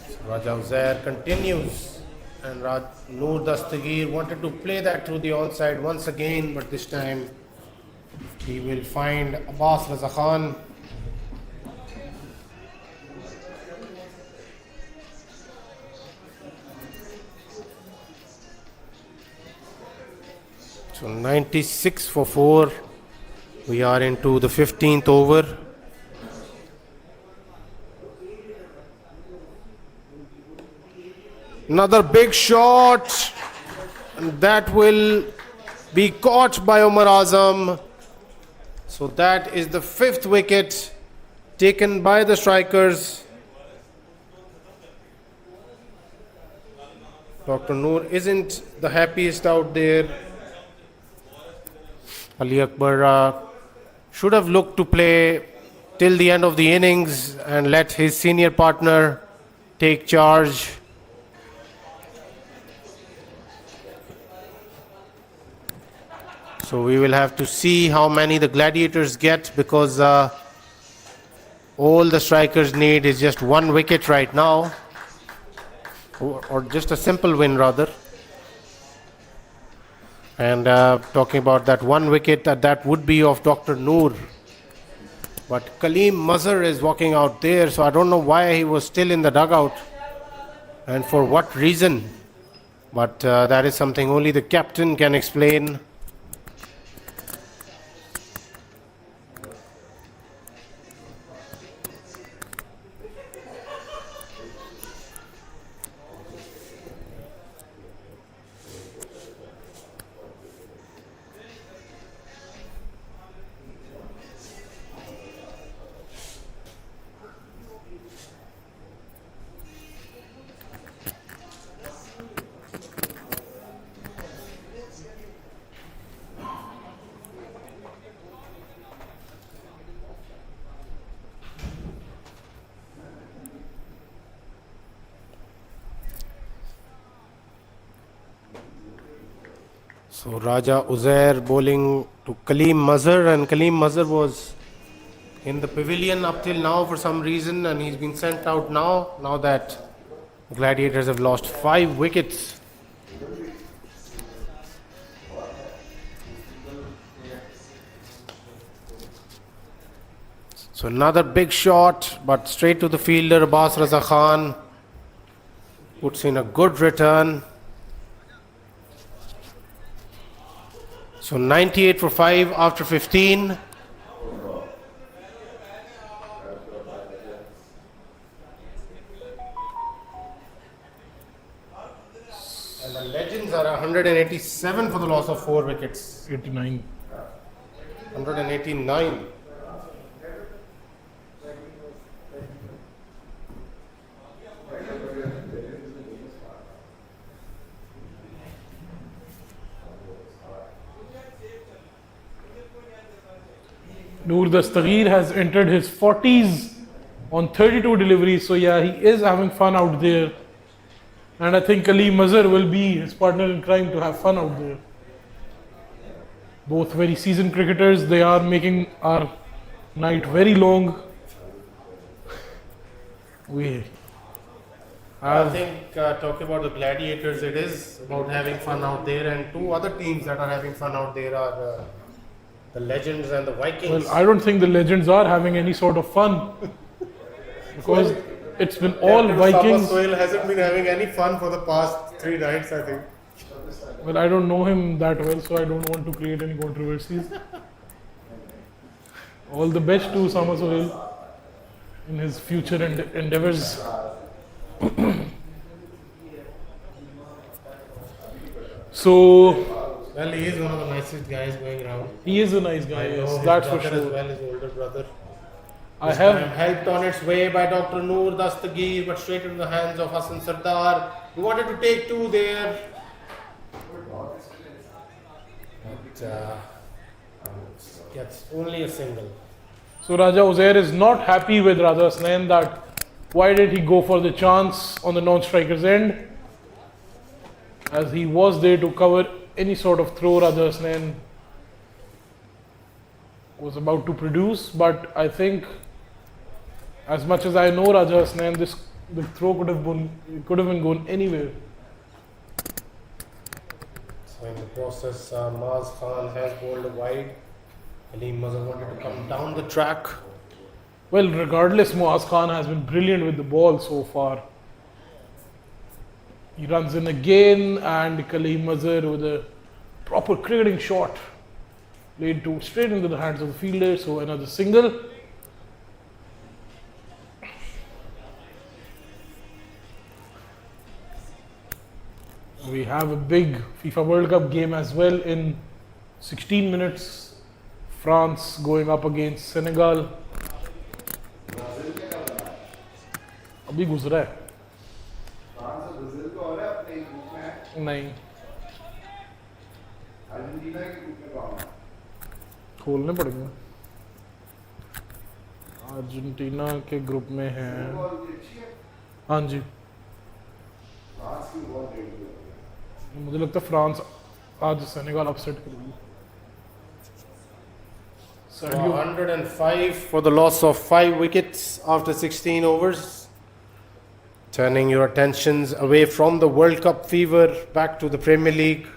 S1: So Raja Uzair continues, and Noor Dastagir wanted to play that through the onside once again, but this time he will find Abbas Raza Khan. So 96 for 4. We are into the 15th over. Another big shot. And that will be caught by Umar Azam. So that is the 5th wicket taken by the strikers. Dr. Noor isn't the happiest out there. Ali Akbar should have looked to play till the end of the innings and let his senior partner take charge. So we will have to see how many the Gladiators get, because all the strikers need is just 1 wicket right now, or just a simple win rather. And talking about that 1 wicket, that would be of Dr. Noor. But Kaleem Mazhar is walking out there, so I don't know why he was still in the dugout and for what reason. But that is something only the captain can explain. So Raja Uzair bowling to Kaleem Mazhar, and Kaleem Mazhar was in the pavilion up till now for some reason, and he's been sent out now that Gladiators have lost 5 wickets. So another big shot, but straight to the fielder. Abbas Raza Khan puts in a good return. So 98 for 5 after 15. And the Legends are 187 for the loss of 4 wickets.
S2: 89.
S1: 189.
S2: Noor Dastagir has entered his 40s on 32 deliveries. So yeah, he is having fun out there. And I think Kaleem Mazhar will be his partner in crime to have fun out there. Both very seasoned cricketers. They are making our night very long.
S1: I think talking about the Gladiators, it is about having fun out there, and 2 other teams that are having fun out there are the Legends and the Vikings.
S2: Well, I don't think the Legends are having any sort of fun. Because it's been all Vikings.
S1: Sohail hasn't been having any fun for the past 3 nights, I think.
S2: Well, I don't know him that well, so I don't want to create any controversies. All the best to Sama Sohail in his future endeavors. So,
S1: Well, he is one of the nicest guys going around.
S2: he is a nice guy,
S1: I know
S2: yes,
S1: his
S2: that's for
S1: brother as
S2: sure.
S1: well, his older brother.
S2: I
S1: This
S2: have
S1: time helped on its way by Dr. Noor Dastagir, but straight into the hands of Hassan Sardar. He wanted to take 2 there. But gets only a single.
S2: So Raja Uzair is not happy with Raja Hasnain that why did he go for the chance on the non-striker's end, as he was there to cover any sort of throw Raja Hasnain was about to produce. But I think, as much as I know Raja Hasnain, the throw could have been gone anywhere.
S1: So in the process, Maz Khan has bowled wide. Kaleem Mazhar wanted to come down the track.
S2: Well, regardless, Muaz Khan has been brilliant with the ball so far. He runs in again, and Kaleem Mazhar with a proper cricketing shot laid straight into the hands of the fielder. So another single. We have a big FIFA World Cup game as well in 16 minutes. France going up against Senegal. अभी गुजरा है नहीं खोलने पड़ेंगे Argentina के group में है हाँ जी मुझे लगता है फ्रांस आज सेनेगल अपसेट करेगी
S1: 105 for the loss of 5 wickets after 16 overs. Turning your attentions away from the World Cup fever back to the Premier League.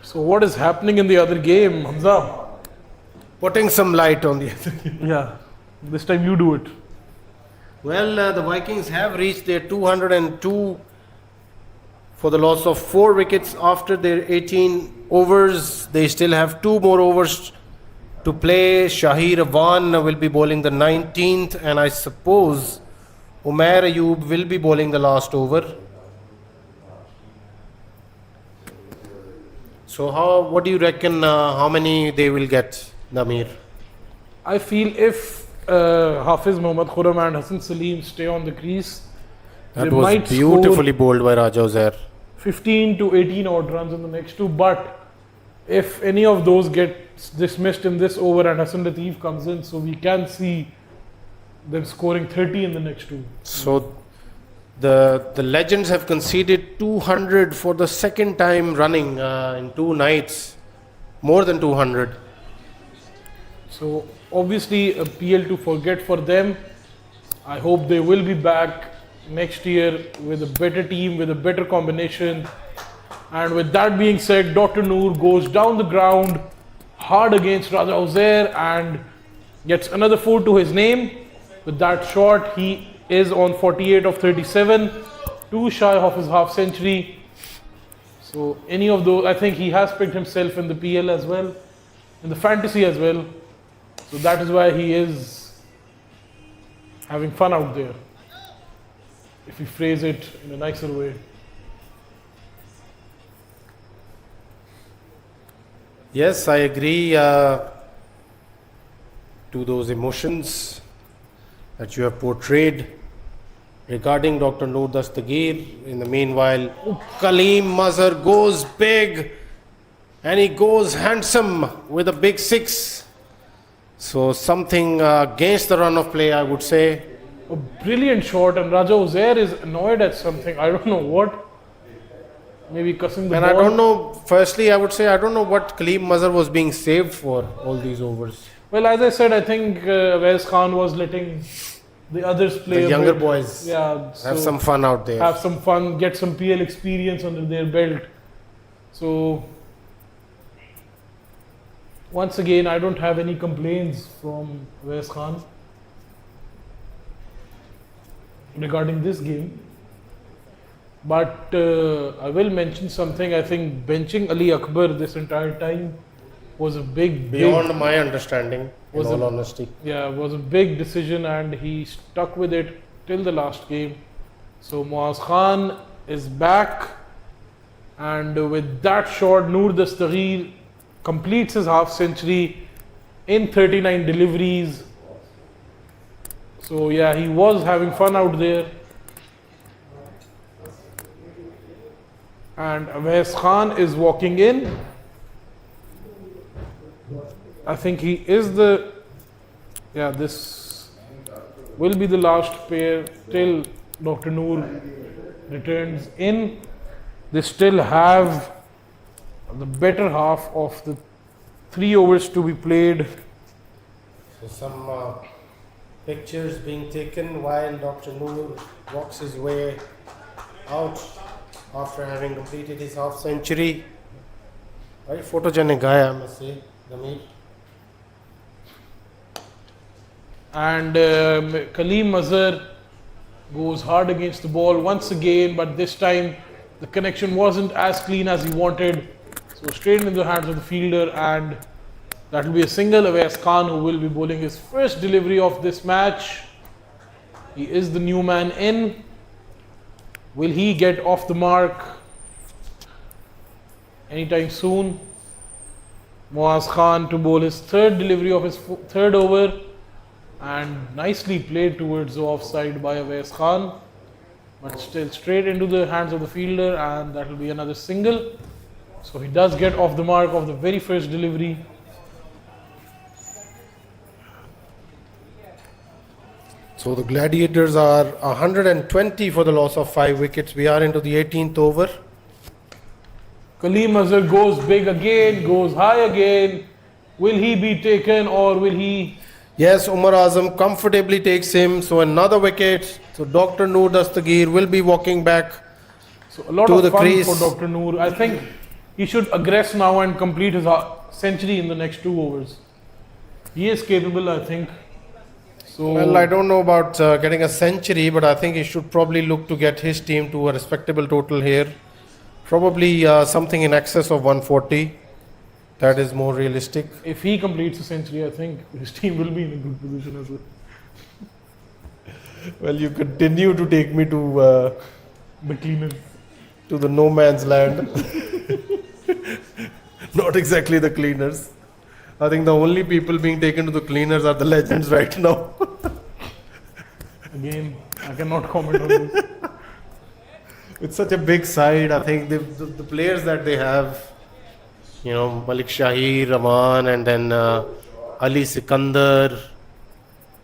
S2: So what is happening in the other game, Hamza?
S1: Putting some light on the other game.
S2: Yeah, this time you do it.
S1: Well, the Vikings have reached their 202 for the loss of 4 wickets after their 18 overs. They still have 2 more overs to play. Shahir Awan will be bowling the 19th, and I suppose Umair Ayub will be bowling the last over. So, what do you reckon? How many they will get, Damir?
S2: I feel if Hafiz Mohammad Khurram and Hassan Salim stay on the crease,
S1: That
S2: they
S1: was
S2: might
S1: beautifully bowled by Raja Uzair.
S2: 15 to 18 odd runs in the next 2. But if any of those get dismissed in this over and Hassan Lateef comes in, so we can see them scoring 30 in the next 2.
S1: So the legends have conceded 200 for the second time running in 2 nights, more than 200.
S2: So obviously a PL to forget for them. I hope they will be back next year with a better team, with a better combination. And with that being said, Dr. Noor goes down the ground hard against Raja Uzair and gets another 4 to his name. With that shot, he is on 48 of 37, 2 shy of his half century. So any of those, I think he has picked himself in the PL as well, in the fantasy as well. So that is why he is having fun out there, if we phrase it in a nicer way.
S1: Yes, I agree to those emotions that you have portrayed regarding Dr. Noor Dastagir. In the meanwhile, Kaleem Mazhar goes big and he goes handsome with a big 6. So something against the run of play, I would say.
S2: A brilliant shot, and Raja Uzair is annoyed at something. I don't know what. Maybe cussing the
S1: And
S2: ball.
S1: I don't know, firstly I would say I don't know what Kaleem Mazhar was being saved for all these overs.
S2: Well, as I said, I think Wes Khan was letting the others play
S1: The
S2: a
S1: younger
S2: bit.
S1: boys
S2: Yeah, so
S1: have some fun out there.
S2: have some fun, get some PL experience under their belt. So once again, I don't have any complaints from Wes Khan regarding this game. But I will mention something. I think benching Ali Akbar this entire time was a big,
S1: Beyond my understanding, in
S2: Was
S1: all
S2: a-
S1: honesty.
S2: was a big decision, and he stuck with it till the last game. So Muaz Khan is back, and with that shot, Noor Dastagir completes his half century in 39 deliveries. So yeah, he was having fun out there. And Awais Khan is walking in. I think he is the, yeah, this will be the last pair till Dr. Noor returns in. They still have the better half of the 3 overs to be played.
S1: So some pictures being taken while Dr. Noor walks his way out after having completed his half century. Very photogenic guy, I must say, Ramil.
S2: And Kaleem Mazhar goes hard against the ball once again, but this time the connection wasn't as clean as he wanted. So straight into the hands of the fielder, and that will be a single. Awais Khan, who will be bowling his first delivery of this match. He is the new man in. Will he get off the mark anytime soon? Muaz Khan to bowl his third delivery of his third over, and nicely played towards the offside by Awais Khan, but still straight into the hands of the fielder, and that will be another single. So he does get off the mark of the very first delivery.
S1: So the Gladiators are 120 for the loss of 5 wickets. We are into the 18th over.
S2: Kaleem Mazhar goes big again, goes high again. Will he be taken, or will he?
S1: Yes, Umar Azam comfortably takes him. So another wicket. So Dr. Noor Dastagir will be walking back.
S2: So a lot
S1: To
S2: of
S1: the
S2: fun
S1: crease.
S2: for Dr. Noor. I think he should aggress now and complete his century in the next 2 overs. He is capable, I think. So
S1: Well, I don't know about getting a century, but I think he should probably look to get his team to a respectable total here. Probably something in excess of 140. That is more realistic.
S2: if he completes a century, I think his team will be in a good position as well.
S1: Well, you continue to take me to
S2: The cleaners.
S1: to the no man's land. Not exactly the cleaners. I think the only people being taken to the cleaners are the legends right now.
S2: Again, I cannot comment on this.
S1: It's such a big side. I think the players that they have, you know, Malik Shahir, Rahman, and then Ali Sikandar,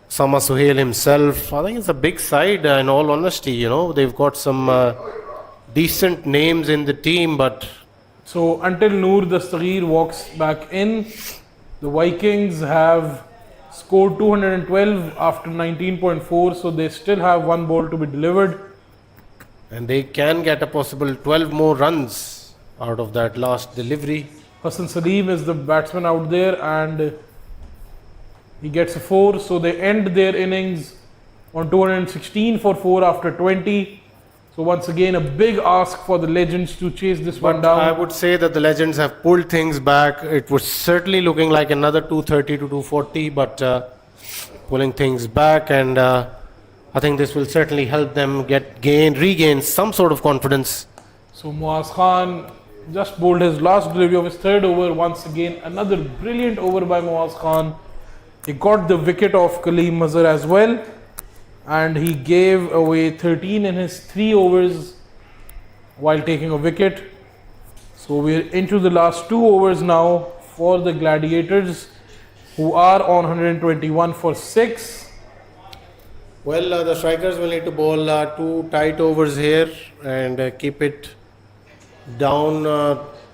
S1: Sama Suhail himself. I think it's a big side, in all honesty. You know, they've got some decent names in the team, but
S2: So until Noor Dastagir walks back in, the Vikings have scored 212 after 19.4, so they still have 1 ball to be delivered.
S1: and they can get a possible 12 more runs out of that last delivery.
S2: Hassan Salim is the batsman out there, and he gets a 4, so they end their innings on 216 for 4 after 20. So once again, a big ask for the legends to chase this one
S1: But I
S2: down.
S1: would say that the legends have pulled things back. It was certainly looking like another 230 to 240, but pulling things back, and I think this will certainly help them regain some sort of confidence.
S2: So Muaz Khan just bowled his last delivery of his third over. Once again, another brilliant over by Muaz Khan. He got the wicket of Kaleem Mazhar as well, and he gave away 13 in his 3 overs while taking a wicket. So we're into the last 2 overs now for the Gladiators, who are on 121 for 6.
S1: Well, the strikers will need to bowl 2 tight overs here and keep it down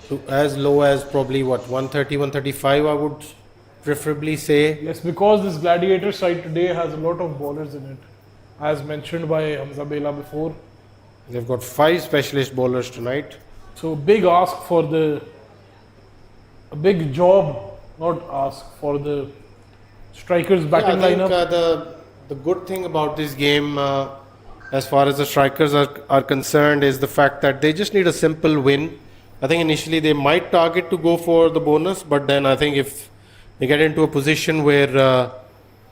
S1: to as low as probably 130, 135, I would preferably say.
S2: Yes, because this Gladiator side today has a lot of bowlers in it. as mentioned by Hamza Bela before.
S1: They've got 5 specialist bowlers tonight.
S2: So big ask for a big job, not ask for the strikers batting
S1: I think
S2: lineup.
S1: the good thing about this game, as far as the strikers are concerned, is the fact that they just need a simple win. I think initially they might target to go for the bonus, but then I think if they get into a position where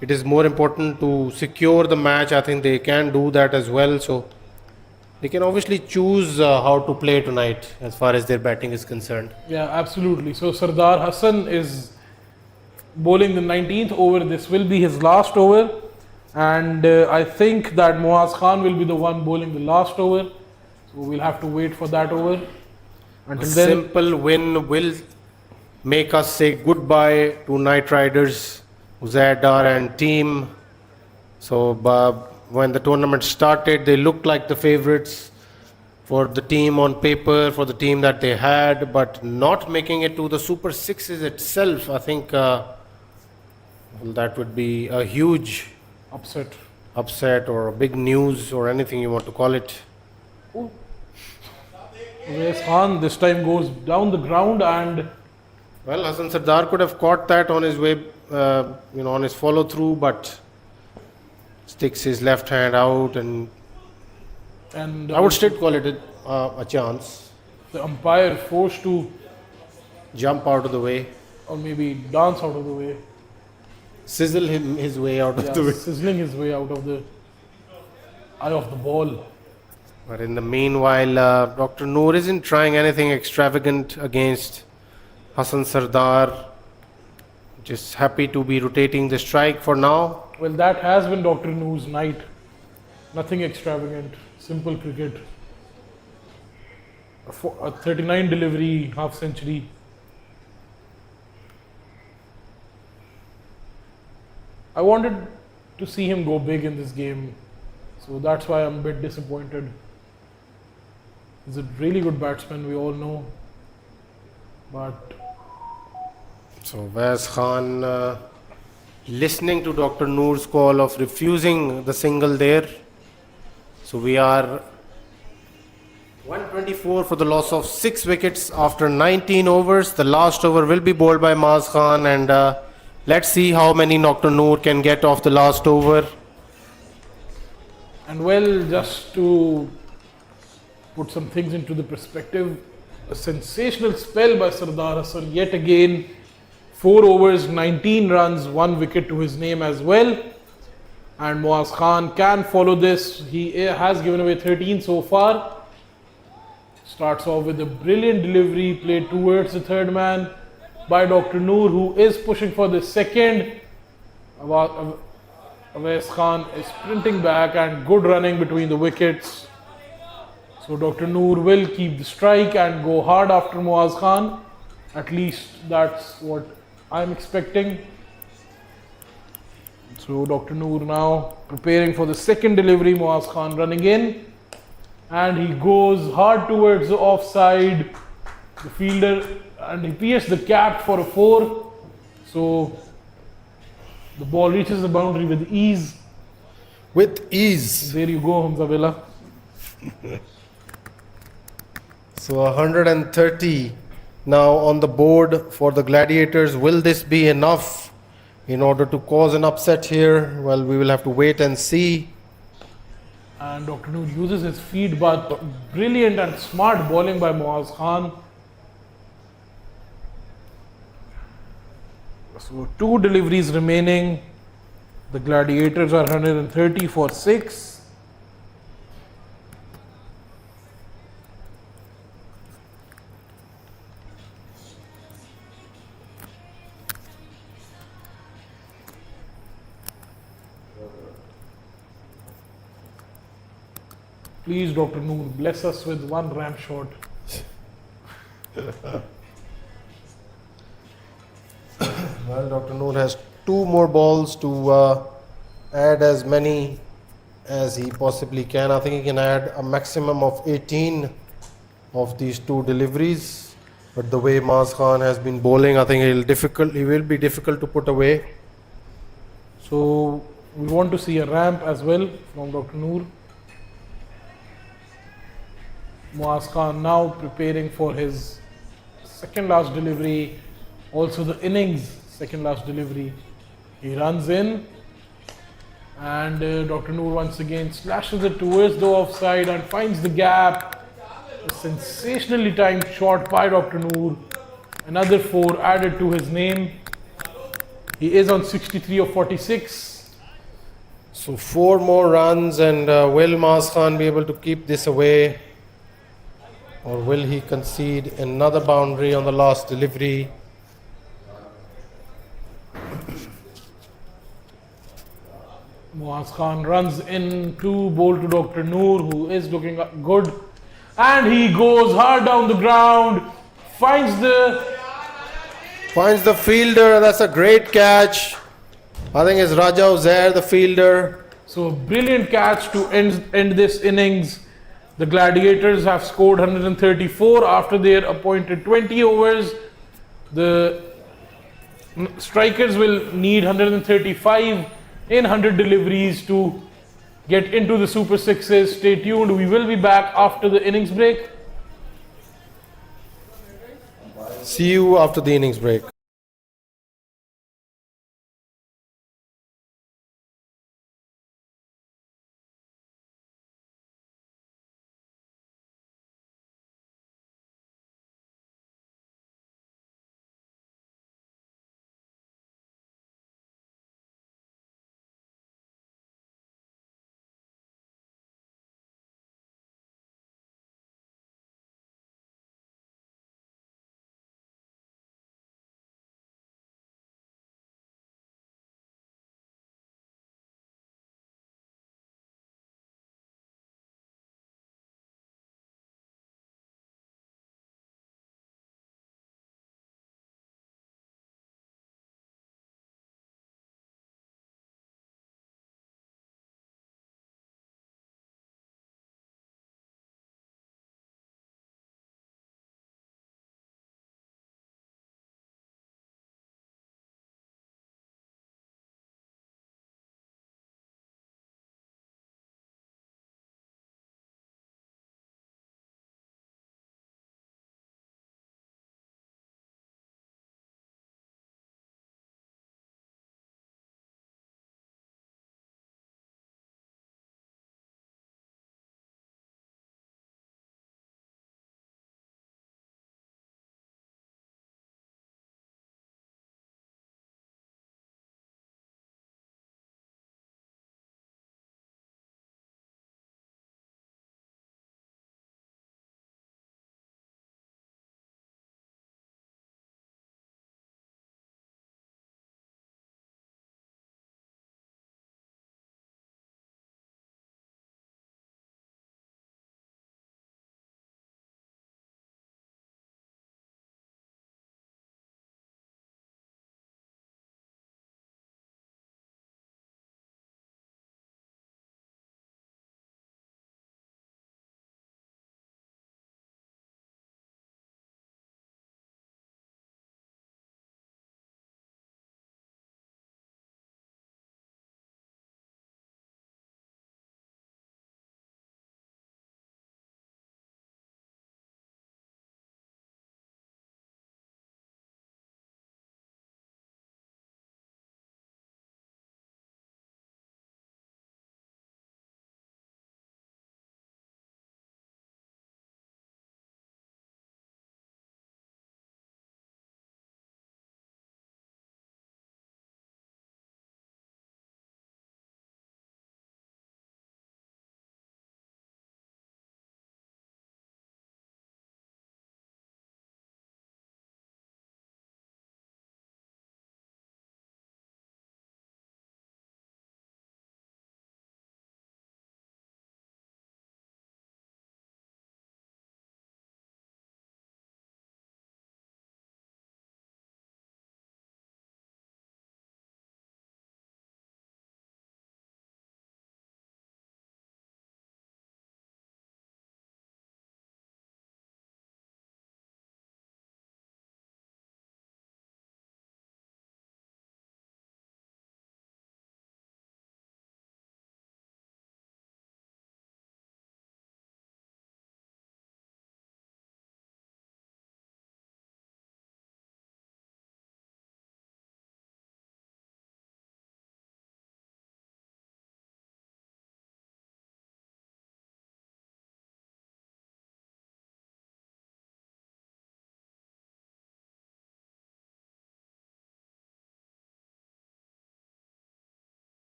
S1: it is more important to secure the match, I think they can do that as well. So they can obviously choose how to play tonight as far as their batting is concerned.
S2: Yeah, absolutely. So Sardar Hassan is bowling the 19th over. This will be his last over. And I think that Muaz Khan will be the one bowling the last over. So we'll have to wait for that over.
S1: A
S2: Until then,
S1: simple win will make us say goodbye to Knight Riders, Uzair and team. So when the tournament started, they looked like the favorites for the team on paper, for the team that they had, but not making it to the Super Sixes itself. I think well, that would be a huge upset or a big news or anything you want to call it.
S2: Uwais Khan this time goes down the ground and
S1: Well, Hassan Sardar could have caught that on his way, on his follow through, but sticks his left hand out, and I would still call it a chance.
S2: the umpire forced to,
S1: Jump out of the way,
S2: or maybe dance out of the way,
S1: sizzle him his way out of the way.
S2: sizzling his way out of the eye of the ball.
S1: But in the meanwhile, Dr. Noor isn't trying anything extravagant against Hassan Sardar. Just happy to be rotating the strike for now.
S2: Well, that has been Dr. Noor's night. Nothing extravagant, simple cricket. A 39 delivery, half century. I wanted to see him go big in this game, so that's why I'm a bit disappointed. He's a really good batsman, we all know. But
S1: So Uwais Khan listening to Dr. Noor's call of refusing the single there. So we are 124 for the loss of 6 wickets after 19 overs. The last over will be bowled by Muaz Khan, and let's see how many Dr. Noor can get off the last over.
S2: And well, just to put some things into the perspective, a sensational spell by Sardar Hassan yet again. 4 overs, 19 runs, 1 wicket to his name as well. And Muaz Khan can follow this. He has given away 13 so far. Starts off with a brilliant delivery played towards the third man by Dr. Noor, who is pushing for the second. Uwais Khan is sprinting back and good running between the wickets. So Dr. Noor will keep the strike and go hard after Muaz Khan. At least that's what I'm expecting. So Dr. Noor now preparing for the second delivery. Muaz Khan running in. And he goes hard towards the offside. The fielder, and he pierced the cap for a 4. So the ball reaches the boundary with ease.
S1: With ease.
S2: There you go, Hamza Bela.
S1: So 130 now on the board for the Gladiators. Will this be enough in order to cause an upset here? Well, we will have to wait and see.
S2: And Dr. Noor uses his feet, but brilliant and smart bowling by Muaz Khan. So 2 deliveries remaining. The Gladiators are 130 for 6. Please, Dr. Noor, bless us with 1 ram shot.
S1: Well, Dr. Noor has 2 more balls to add as many as he possibly can. I think he can add a maximum of 18 of these 2 deliveries. But the way Muaz Khan has been bowling, I think he will be difficult to put away.
S2: So We want to see a ramp as well from Dr. Noor. Muaz Khan now preparing for his second last delivery, also the innings second last delivery. He runs in, and Dr. Noor once again slashes it towards the offside and finds the gap. A sensationally timed shot by Dr. Noor. Another 4 added to his name. He is on 63 of 46.
S1: So 4 more runs, and will Muaz Khan be able to keep this away? Or will he concede another boundary on the last delivery?
S2: Muaz Khan runs in to bowl to Dr. Noor, who is looking good. And he goes hard down the ground, finds the
S1: fielder. That's a great catch. I think it's Raja Uzair, the fielder.
S2: So a brilliant catch to end this innings. The Gladiators have scored 134 after their appointed 20 overs. The strikers will need 135 in 100 deliveries to get into the Super Sixes. Stay tuned. We will be back after the innings break.
S1: See you after the innings break.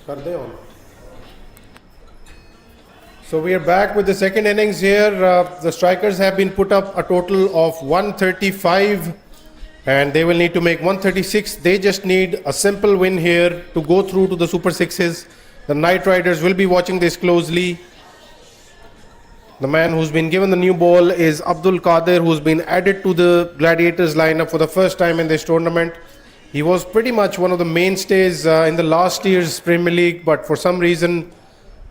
S1: So we are back with the second innings here. The strikers have been put up a total of 135 and they will need to make 136. They just need a simple win here to go through to the Super Sixes. The Knight Riders will be watching this closely. The man who's been given the new ball is Abdul Qadir, who's been added to the Gladiators lineup for the first time in this tournament. He was pretty much one of the mainstays in the last year's Premier League, but for some reason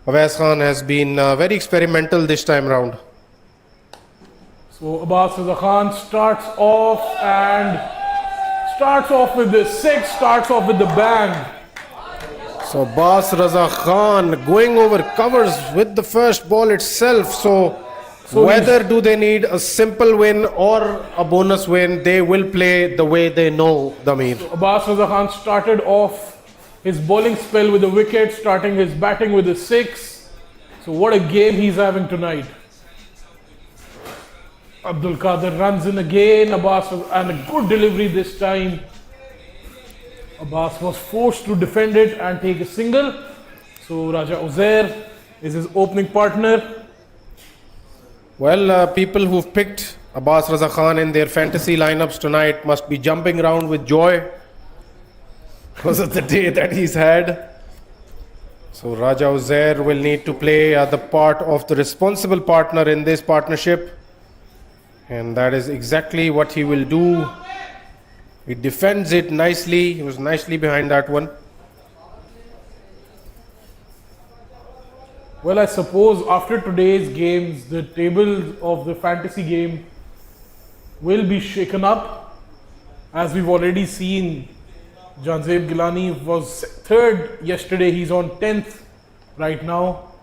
S1: Awais Khan has been very experimental this time round.
S2: So Abbas Raza Khan starts off with the 6, starts off with the bang.
S1: So Abbas Raza Khan going over covers with the first ball itself. So whether do they need a simple win or a bonus win, they will play the way they know, Damir.
S2: So Abbas Raza Khan started off his bowling spell with a wicket, starting his batting with a 6. So what a game he's having tonight. Abdul Qadir runs in again, Abbas, and a good delivery this time. Abbas was forced to defend it and take a single. So Raja Uzair is his opening partner.
S1: Well, people who've picked Abbas Raza Khan in their fantasy lineups tonight must be jumping around with joy because of the day that he's had. So Raja Uzair will need to play the part of the responsible partner in this partnership, and that is exactly what he will do. He defends it nicely. He was nicely behind that one.
S2: Well, I suppose after today's games, the table of the fantasy game will be shaken up. As we've already seen, Janzeb Gilani was 3rd yesterday. He's on 10th right now.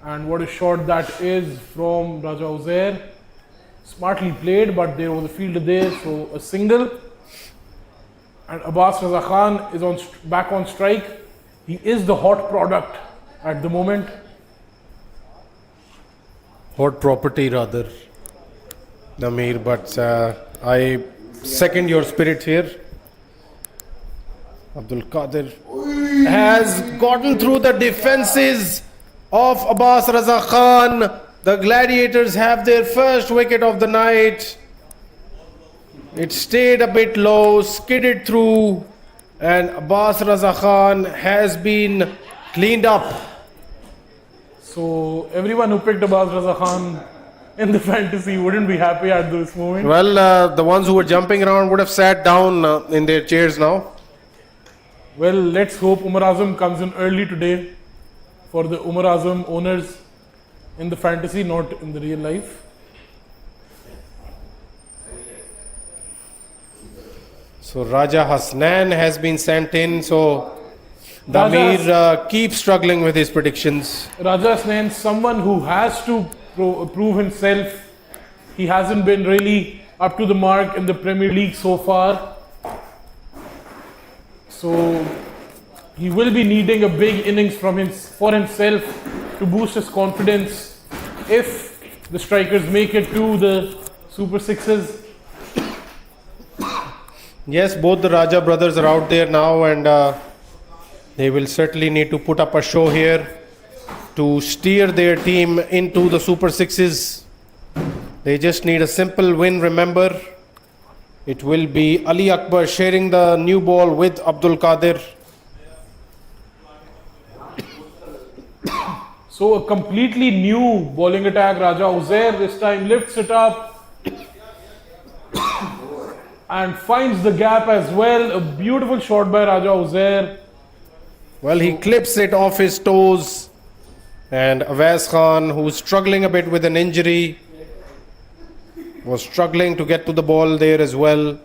S2: And what a shot that is from Raja Uzair. Smartly played, but there was a fielder there, so a single. And Abbas Raza Khan is back on strike. He is the hot product at the moment.
S1: Hot property rather, Namir, but I second your spirit here. Abdul Qadir has gotten through the defenses of Abbas Raza Khan. The Gladiators have their first wicket of the night. It stayed a bit low, skidded through, and Abbas Raza Khan has been cleaned up.
S2: So everyone who picked Abbas Raza Khan in the fantasy wouldn't be happy at this moment.
S1: Well, the ones who were jumping around would have sat down in their chairs now.
S2: Well, let's hope Umar Azam comes in early today for the Umar Azam owners in the fantasy, not in the real life.
S1: So Raja Hasnan has been sent in. So Damir keeps struggling with his predictions.
S2: Raja Hasnan, someone who has to prove himself. He hasn't been really up to the mark in the Premier League so far. So he will be needing a big innings for himself to boost his confidence if the strikers make it to the Super Sixes.
S1: Yes, both the Raja brothers are out there now, and they will certainly need to put up a show here to steer their team into the Super Sixes. They just need a simple win, remember. It will be Ali Akbar sharing the new ball with Abdul Qadir.
S2: So a completely new bowling attack. Raja Uzair this time lifts it up and finds the gap as well. A beautiful shot by Raja Uzair.
S1: Well, he clips it off his toes, and Awais Khan, who's struggling a bit with an injury, was struggling to get to the ball there as well.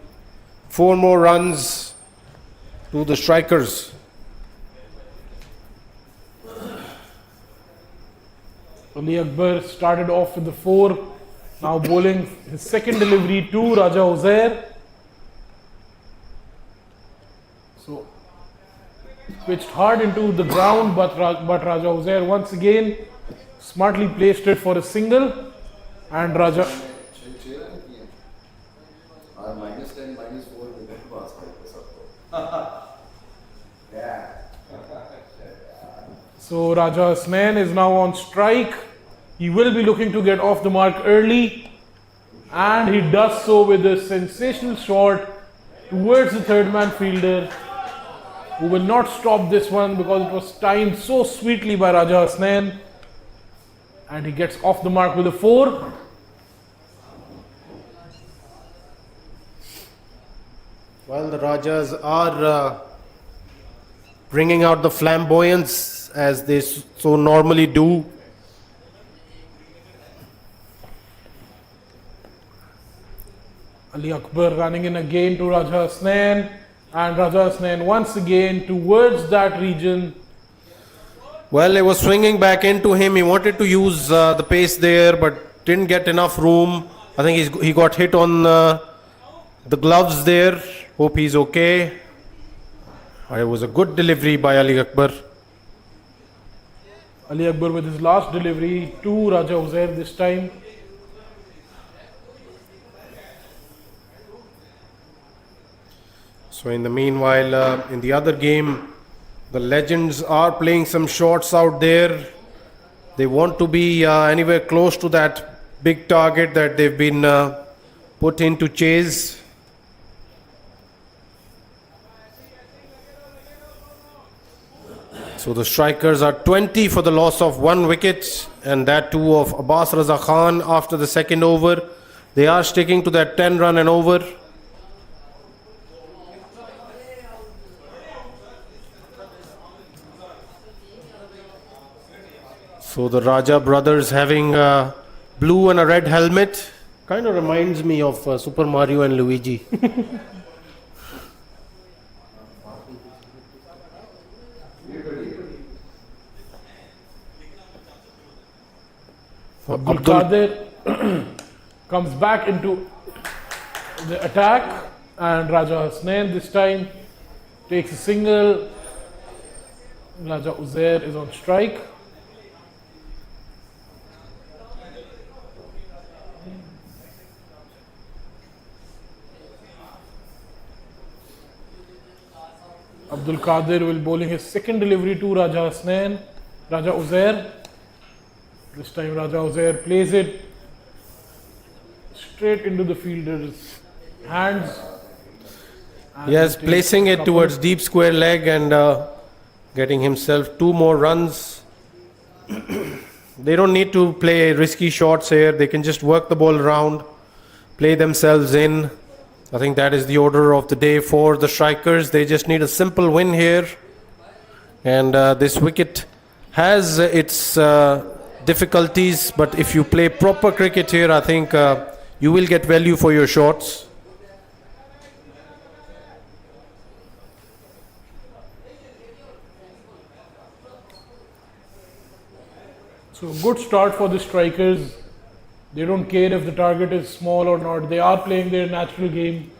S1: 4 more runs to the strikers.
S2: Ali Akbar started off with the 4, now bowling his second delivery to Raja Uzair. So pitched hard into the ground, but Raja Uzair once again smartly placed it for a single, and Raja.
S3: -10, -4 with that basket. Yeah.
S2: So Raja Hasnain is now on strike. He will be looking to get off the mark early, and he does so with a sensational shot towards the third man fielder, who will not stop this one because it was timed so sweetly by Raja Hasnain, and he gets off the mark with a 4.
S1: Well, the Rajas are bringing out the flamboyance as they so normally do.
S2: Ali Akbar running in again to Raja Hasnain, and Raja Hasnain once again towards that region.
S1: Well, it was swinging back into him. He wanted to use the pace there, but didn't get enough room. I think he got hit on the gloves there. Hope he's okay. It was a good delivery by Ali Akbar.
S2: Ali Akbar with his last delivery to Raja Uzair this time.
S1: So in the meanwhile, in the other game, the legends are playing some shots out there. They want to be anywhere close to that big target that they've been put in to chase. So the strikers are 20 for the loss of 1 wicket, and that too of Abbas Raza Khan after the second over. They are sticking to that 10 run and over. So the Raja brothers having a blue and a red helmet kind of reminds me of Super Mario and Luigi.
S2: Abdul Qadir comes back into the attack, and Raja Hasnain this time takes a single. Raja Uzair is on strike. Abdul Qadir will bowling his second delivery to Raja Uzair. This time Raja Uzair plays it straight into the fielder's hands.
S1: Yes, placing it towards deep square leg and getting himself 2 more runs. They don't need to play risky shots here. They can just work the ball around, play themselves in. I think that is the order of the day for the strikers. They just need a simple win here. And this wicket has its difficulties, but if you play proper cricket here, I think you will get value for your shots.
S2: So good start for the strikers. They don't care if the target is small or not. They are playing their natural game.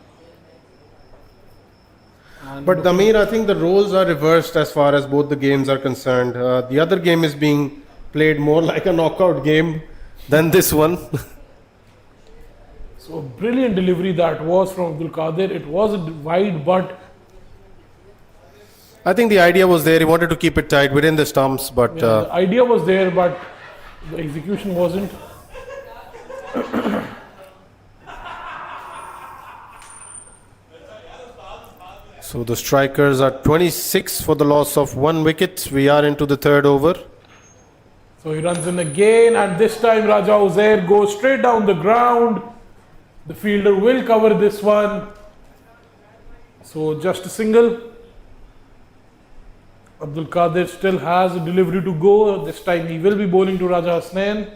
S2: And
S1: But Damir, I think the roles are reversed as far as both the games are concerned. The other game is being played more like a knockout game than this one.
S2: so a brilliant delivery that was from Abdul Qadir. It was a wide, but
S1: I think the idea was there. He wanted to keep it tight within the stumps, but
S2: the idea was there, but the execution wasn't.
S1: so the strikers are 26 for the loss of 1 wicket. We are into the third over.
S2: So he runs in again, and this time Raja Uzair goes straight down the ground. The fielder will cover this one. So just a single. Abdul Qadir still has a delivery to go. This time he will be bowling to Raja Hasnain.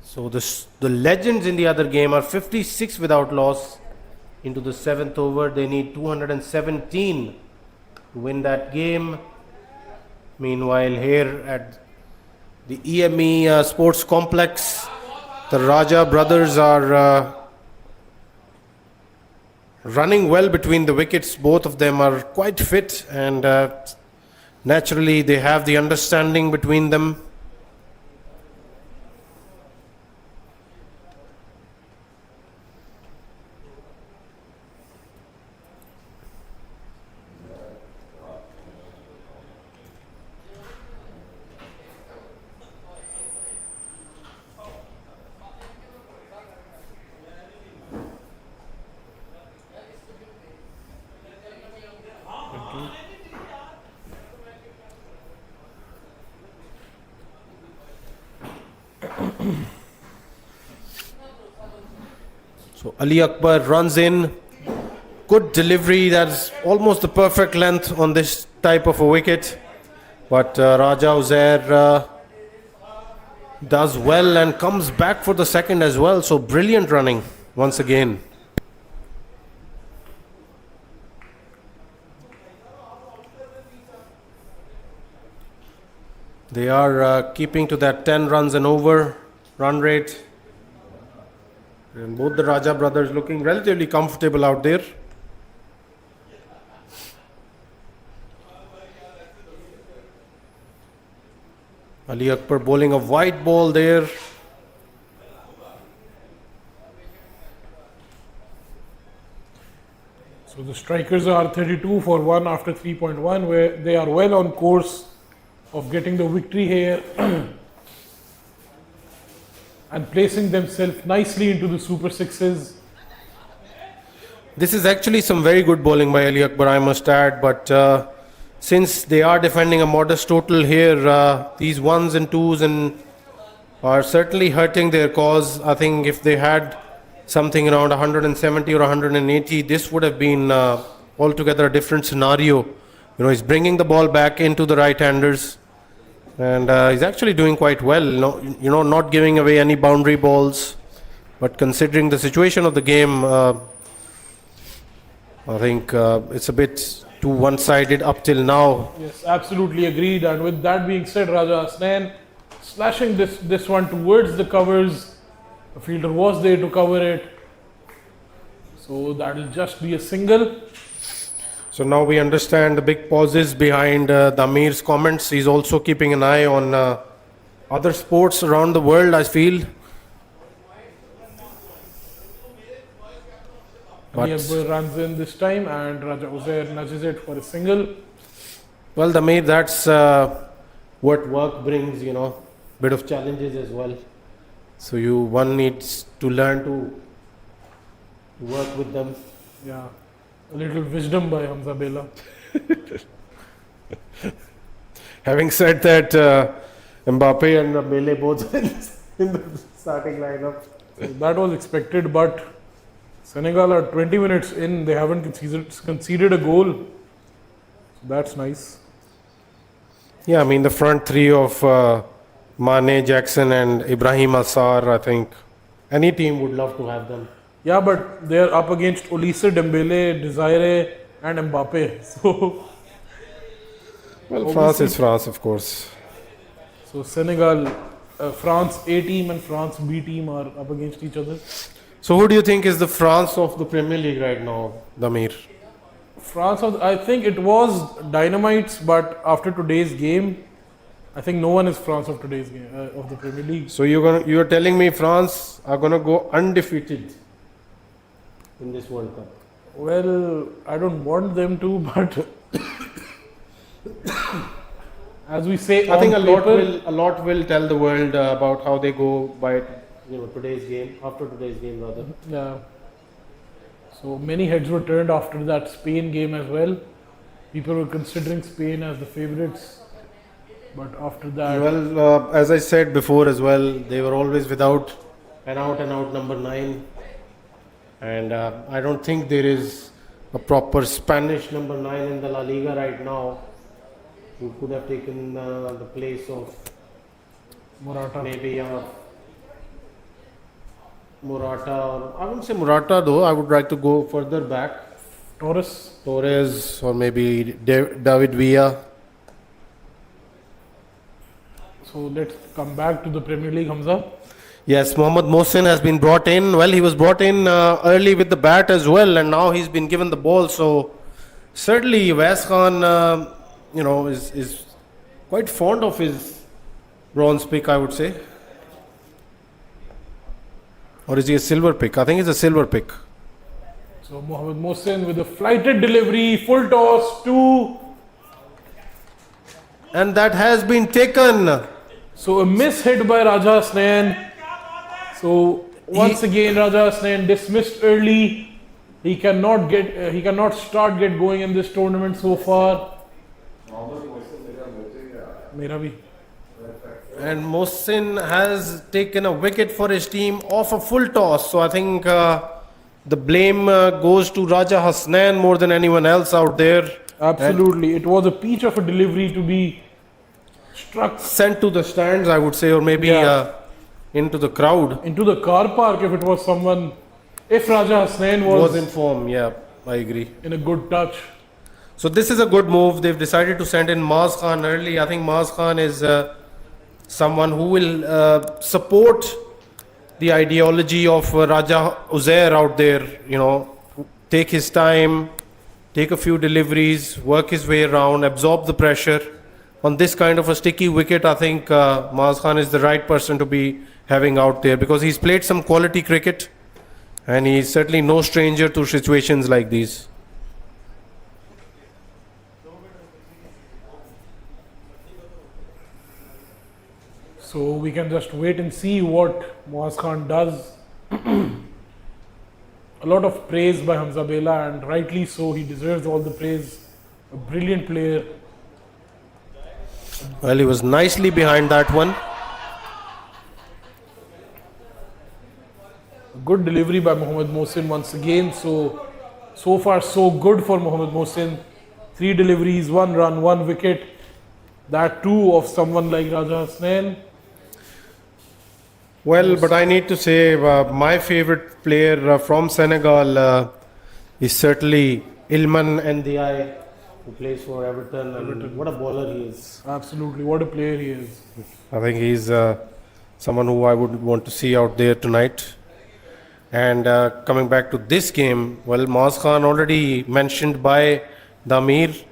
S1: So the legends in the other game are 56 without loss into the 7th over. They need 217 to win that game. Meanwhile, here at the EME Sports Complex, the Raja brothers are running well between the wickets. Both of them are quite fit, and naturally they have the understanding between them. So Ali Akbar runs in. Good delivery. That's almost the perfect length on this type of a wicket. But Raja Uzair does well and comes back for the second as well. So brilliant running once again. They are keeping to that 10 runs and over run rate. And both the Raja brothers looking relatively comfortable out there. Ali Akbar bowling a white ball there.
S2: So the strikers are 32 for 1 after 3.1, where they are well on course of getting the victory here and placing themselves nicely into the super sixes.
S1: This is actually some very good bowling by Ali Akbar, I must add, but since they are defending a modest total here, these ones and twos are certainly hurting their cause. I think if they had something around 170 or 180, this would have been altogether a different scenario. You know, he's bringing the ball back into the right-handers, and he's actually doing quite well. Not giving away any boundary balls, but considering the situation of the game, I think it's a bit too one-sided up till now.
S2: Yes, absolutely agreed. And with that being said, Raja Hasnain slashing this one towards the covers. The fielder was there to cover it. So that will just be a single.
S1: So now we understand the big pauses behind the Amir's comments. He's also keeping an eye on other sports around the world, I feel.
S2: Ali Akbar runs in this time and Raja Uzair nudges it for a single.
S1: Well, the Amir, that's what work brings, bit of challenges as well. So one needs to learn to work with them.
S2: Yeah, a little wisdom by Hamza Bela.
S1: Having said that, Mbappe and Bele both in the starting lineup.
S2: So that was expected, but Senegal are 20 minutes in, they haven't conceded a goal. So that's nice.
S1: Yeah, I mean the front three of Mane, Jackson and Ibrahim Assar, I think any team would love to have them.
S2: Yeah, but they're up against Olise, Dembele, Desire and Mbappe. So,
S1: well, France is France, of course.
S2: So Senegal, France A team and France B team are up against each other.
S1: So who do you think is the France of the Premier League right now, Damir?
S2: France, I think it was Dynamites, but after today's game, I think no one is France of today's game of the Premier League.
S1: So you're telling me France are gonna go undefeated in this World Cup?
S2: Well, I don't want them to, but as we say,
S1: I think a
S2: paper,
S1: lot will tell the world about how they go by today's game, after today's game rather.
S2: Yeah. So many heads were turned after that Spain game as well. People were considering Spain as the favourites, but after that,
S1: well, as I said before as well, they were always without an out number 9, and I don't think there is a proper Spanish number 9 in the La Liga right now who could have taken the place of
S2: Morata.
S1: Maybe Morata, or I wouldn't say Morata though, I would like to go further back. Torres or maybe David Villa.
S2: So let's come back to the Premier League, Hamza.
S1: Yes, Mohammad Mohsin has been brought in. Well, he was brought in early with the bat as well, and now he's been given the ball. So certainly Wes Khan, is quite fond of his bronze pick, I would say. Or is he a silver pick? I think it's a silver pick.
S2: So Mohammad Mohsin with a flighted delivery, full toss, 2.
S1: And that has been taken.
S2: So a miss hit by Raja Hasnain. So once again Raja Hasnain dismissed early. He cannot start going in this tournament so far. Mera bhi.
S1: And Mohsin has taken a wicket for his team off a full toss. So I think the blame goes to Raja Hasnain more than anyone else out there.
S2: Absolutely. It was a peach of a delivery to be struck
S1: Sent to the stands, I would say, or maybe
S2: Yeah.
S1: into the crowd.
S2: into the car park if it was someone. If Raja Hasnain
S1: Was
S2: was
S1: in form, yeah, I agree.
S2: in a good touch.
S1: So this is a good move. They've decided to send in Maz Khan early. I think Maz Khan is someone who will support the ideology of Raja Uzair out there. You know, take his time, take a few deliveries, work his way around, absorb the pressure. On this kind of a sticky wicket, I think Maz Khan is the right person to be having out there because he's played some quality cricket and he's certainly no stranger to situations like these.
S2: So we can just wait and see what Muaz Khan does. A lot of praise by Hamza Bela, and rightly so. He deserves all the praise. A brilliant player.
S1: Well, he was nicely behind that one.
S2: A good delivery by Mohammad Mohsin once again. So far so good for Mohammad Mohsin. 3 deliveries, 1 run, 1 wicket. That too of someone like Raja Hasnain.
S1: Well, but I need to say my favorite player from Senegal is certainly Ilman Ndiaye, who plays for Everton. And what a bowler he is.
S2: Absolutely, what a player he is.
S1: I think he's someone who I would want to see out there tonight. And coming back to this game, well, Maz Khan already mentioned by Damir.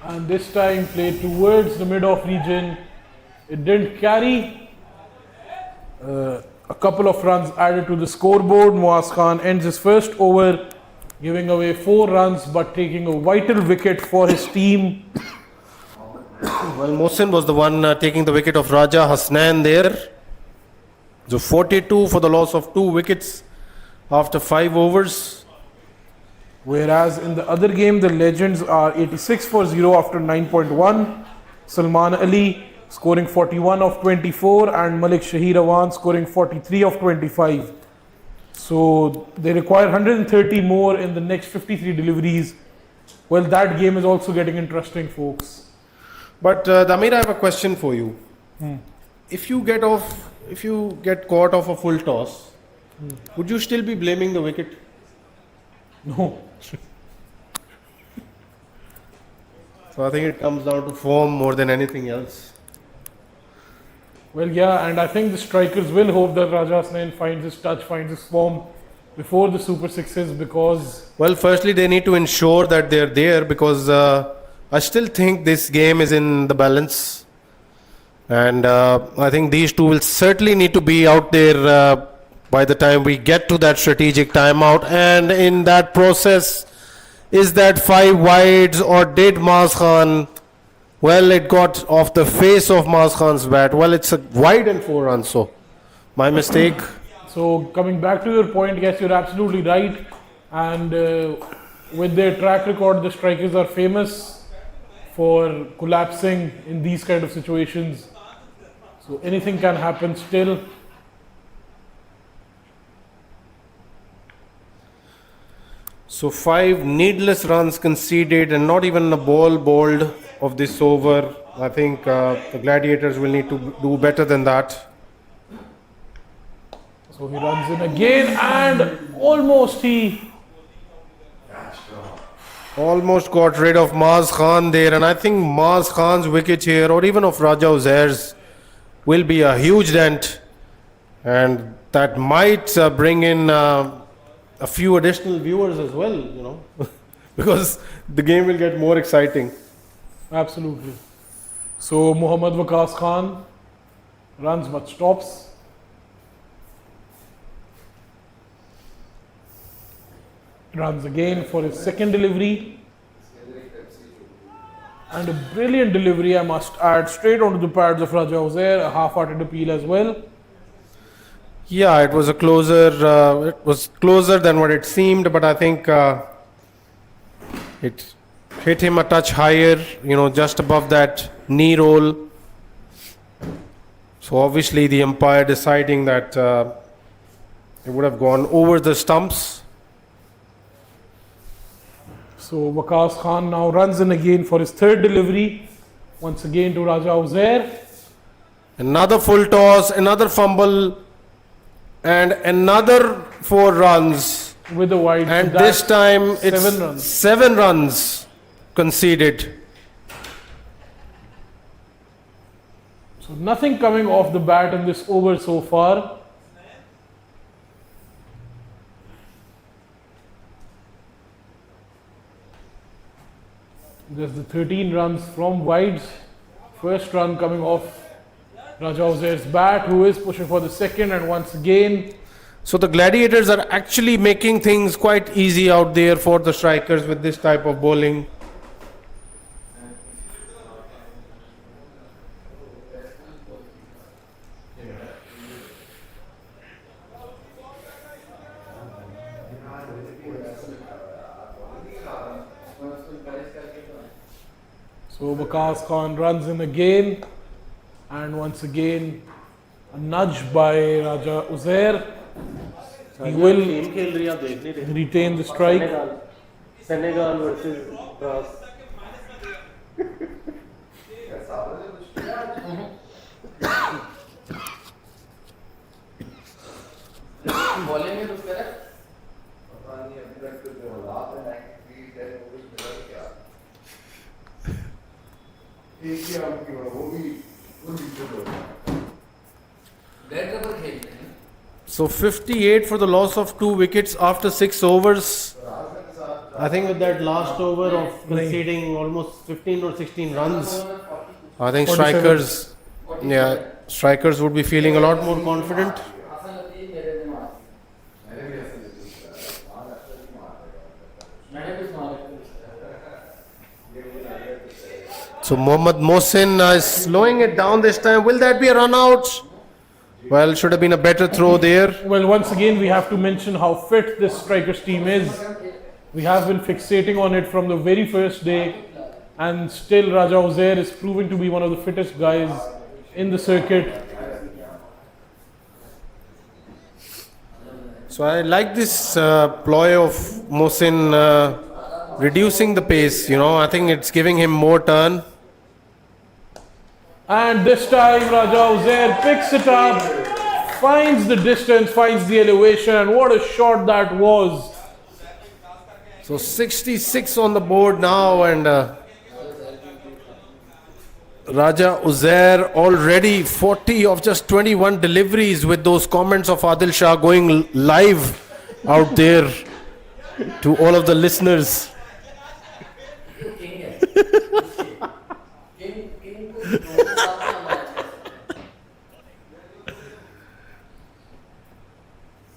S2: And this time played towards the mid-off region. It didn't carry. A couple of runs added to the scoreboard. Muaz Khan ends his first over, giving away 4 runs but taking a vital wicket for his team.
S1: Well, Mohsin was the one taking the wicket of Raja Hasnain there. So 42 for the loss of 2 wickets after 5 overs.
S2: Whereas in the other game, the legends are 86 for 0 after 9.1. Salman Ali scoring 41 of 24 and Malik Shahir Awan scoring 43 of 25. So they require 130 more in the next 53 deliveries. Well, that game is also getting interesting, folks.
S1: But Damir, I have a question for you. If you get caught off a full toss, would you still be blaming the wicket?
S2: No.
S1: So I think it comes down to form more than anything else.
S2: Well, yeah, and I think the strikers will hope that Raja Hasnain finds his touch, finds his form before the Super Sixes because...
S1: Well, firstly, they need to ensure that they're there because I still think this game is in the balance. And I think these two will certainly need to be out there by the time we get to that strategic timeout. And in that process, is that 5 wides or did Maz Khan... Well, it got off the face of Maz Khan's bat. Well, it's a wide and 4 runs, so my mistake.
S2: So coming back to your point, yes, you're absolutely right. And with their track record, the strikers are famous for collapsing in these kind of situations. So anything can happen still.
S1: So 5 needless runs conceded and not even a ball bowled of this over. I think the Gladiators will need to do better than that.
S2: So he runs in again and almost
S1: got rid of Maz Khan there, and I think Maz Khan's wicket here or even of Raja Uzair's will be a huge dent, and that might bring in a few additional viewers as well, you know, because the game will get more exciting.
S2: Absolutely. So Muhammad Waqas Khan runs but stops. Runs again for his second delivery. And a brilliant delivery, I must add, straight onto the pads of Raja Uzair, a half-hearted appeal as well.
S1: Yeah, it was a closer. It was closer than what it seemed, but I think it hit him a touch higher, you know, just above that knee roll. So obviously the umpire deciding that it would have gone over the stumps.
S2: So Waqas Khan now runs in again for his third delivery. Once again to Raja Uzair.
S1: Another full toss, another fumble, and another 4 runs.
S2: With a wide.
S1: And
S2: So
S1: this
S2: that's
S1: time it's
S2: 7 runs.
S1: 7 runs conceded.
S2: So nothing coming off the bat in this over so far. There's the 13 runs from wides. First run coming off Raja Uzair's bat, who is pushing for the second, and once again
S1: So the Gladiators are actually making things quite easy out there for the strikers with this type of bowling.
S2: So Waqas Khan runs in again, and once again a nudge by Raja Uzair. He will retain the strike.
S1: Senegal versus France. So 58 for the loss of 2 wickets after 6 overs. I think with that last over of conceding almost 15 or 16 runs, I think
S2: 47.
S1: strikers would be feeling a lot more confident. So Mohammad Mohsin is slowing it down this time. Will that be a run out? Well, should have been a better throw there.
S2: Well, once again, we have to mention how fit this strikers team is. We have been fixating on it from the very first day, and still Raja Uzair is proving to be one of the fittest guys in the circuit.
S1: So I like this ploy of Mohsin reducing the pace. I think it's giving him more turn.
S2: And this time Raja Uzair picks it up, finds the distance, finds the elevation, and what a shot that was.
S1: So 66 on the board now, and Raja Uzair already 40 of just 21 deliveries, with those comments of Adil Shah going live out there to all of the listeners.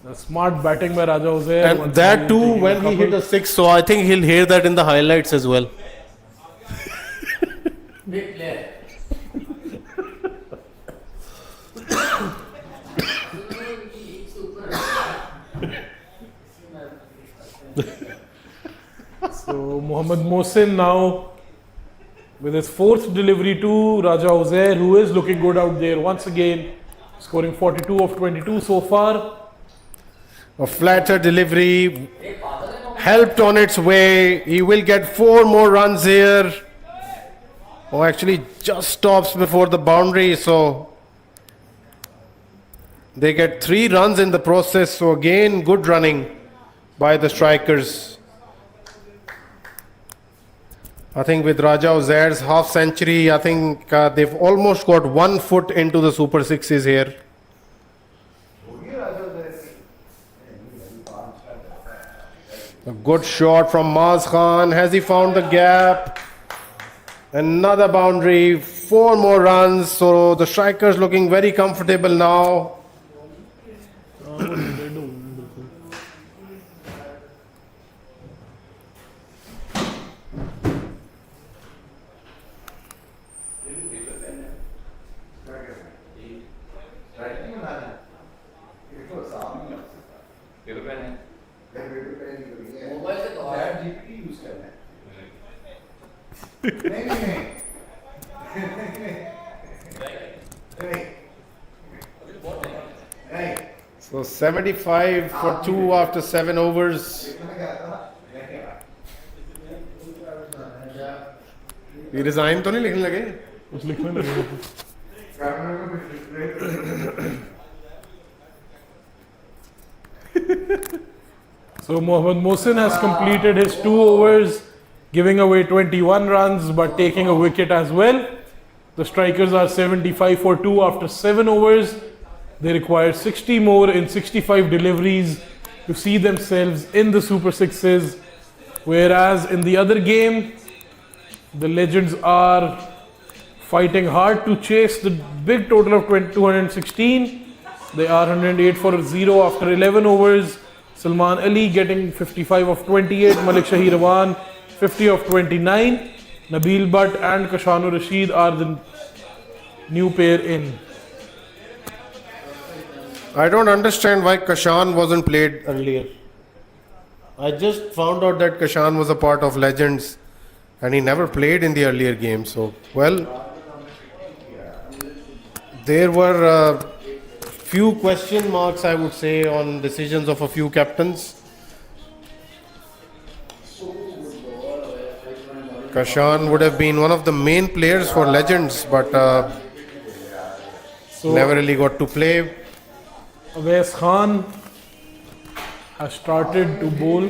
S2: A smart batting by Raja Uzair.
S1: And that too when he hit a 6, so I think he'll hear that in the highlights as well.
S3: Big player.
S2: So Mohammad Mohsin now with his 4th delivery to Raja Uzair, who is looking good out there once again, scoring 42 of 22 so far.
S1: A flatter delivery, helped on its way. He will get 4 more runs here. Oh, actually just stops before the boundary, so they get 3 runs in the process. So again, good running by the strikers. I think with Raja Uzair's half century, I think they've almost got 1 foot into the Super 6s here. A good shot from Maz Khan. Has he found the gap? Another boundary, 4 more runs. So the strikers looking very comfortable now.
S3: Mobile से तो
S4: chat GPT use करना है नहीं नहीं नहीं
S1: So 75 for 2 after 7 overs. ये resign तो नहीं लिखने लगे?
S2: कुछ लिखने लगे. So Mohammad Mohsin has completed his 2 overs, giving away 21 runs but taking a wicket as well. The strikers are 75 for 2 after 7 overs. They require 60 more in 65 deliveries to see themselves in the Super Sixes. Whereas in the other game, the Legends are fighting hard to chase the big total of 216. They are 108 for 0 after 11 overs. Salman Ali getting 55 of 28. Malik Shahir Rawan 50 of 29. Nabil Butt and Kashanu Rashid are the new pair in.
S1: I don't understand why Kashan wasn't played earlier. I just found out that Kashan was a part of Legends and he never played in the earlier game. So, well, there were few question marks, I would say, on decisions of a few captains. Kashan would have been one of the main players for Legends, but never really got to play.
S2: Awais Khan has started to bowl.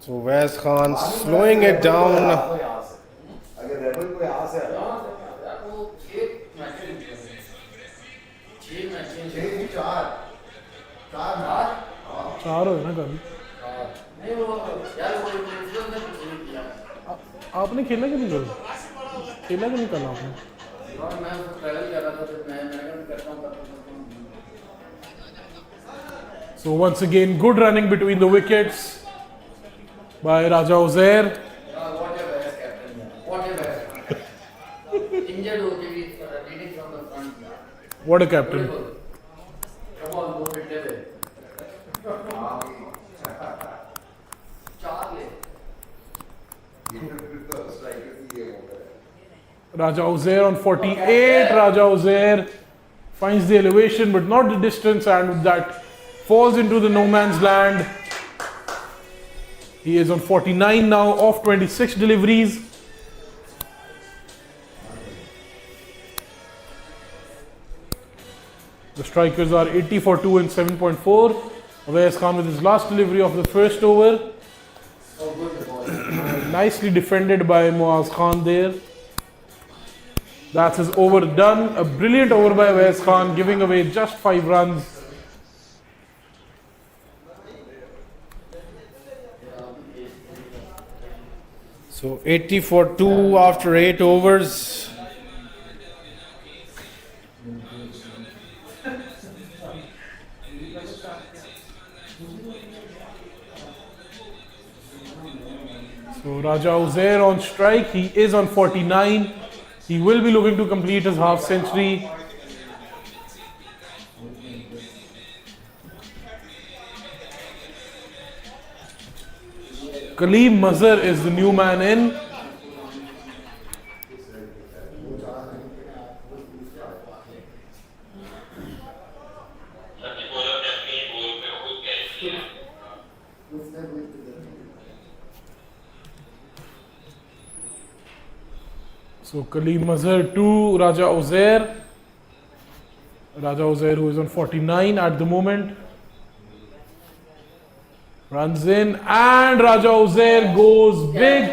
S1: So Awais Khan slowing it down.
S2: चार हो ना कभी आपने खेला कि नहीं कल खेला कि नहीं कल आपने So once again good running between the wickets by Raja Uzair. What a captain. Raja Uzair on 48. Raja Uzair finds the elevation but not the distance, and with that falls into the no man's land. He is on 49 now of 26 deliveries. The strikers are 80 for 2 and 7.4. Awais Khan with his last delivery of the first over. Nicely defended by Muaz Khan there. That's his over done. A brilliant over by Awais Khan, giving away just 5 runs.
S1: So 80 for 2 after 8 overs.
S2: So Raja Uzair on strike. He is on 49. He will be looking to complete his half century. Kaleem Mazhar is the new man in. So Kaleem Mazhar to Raja Uzair. Raja Uzair, who is on 49 at the moment, runs in, and Raja Uzair goes big.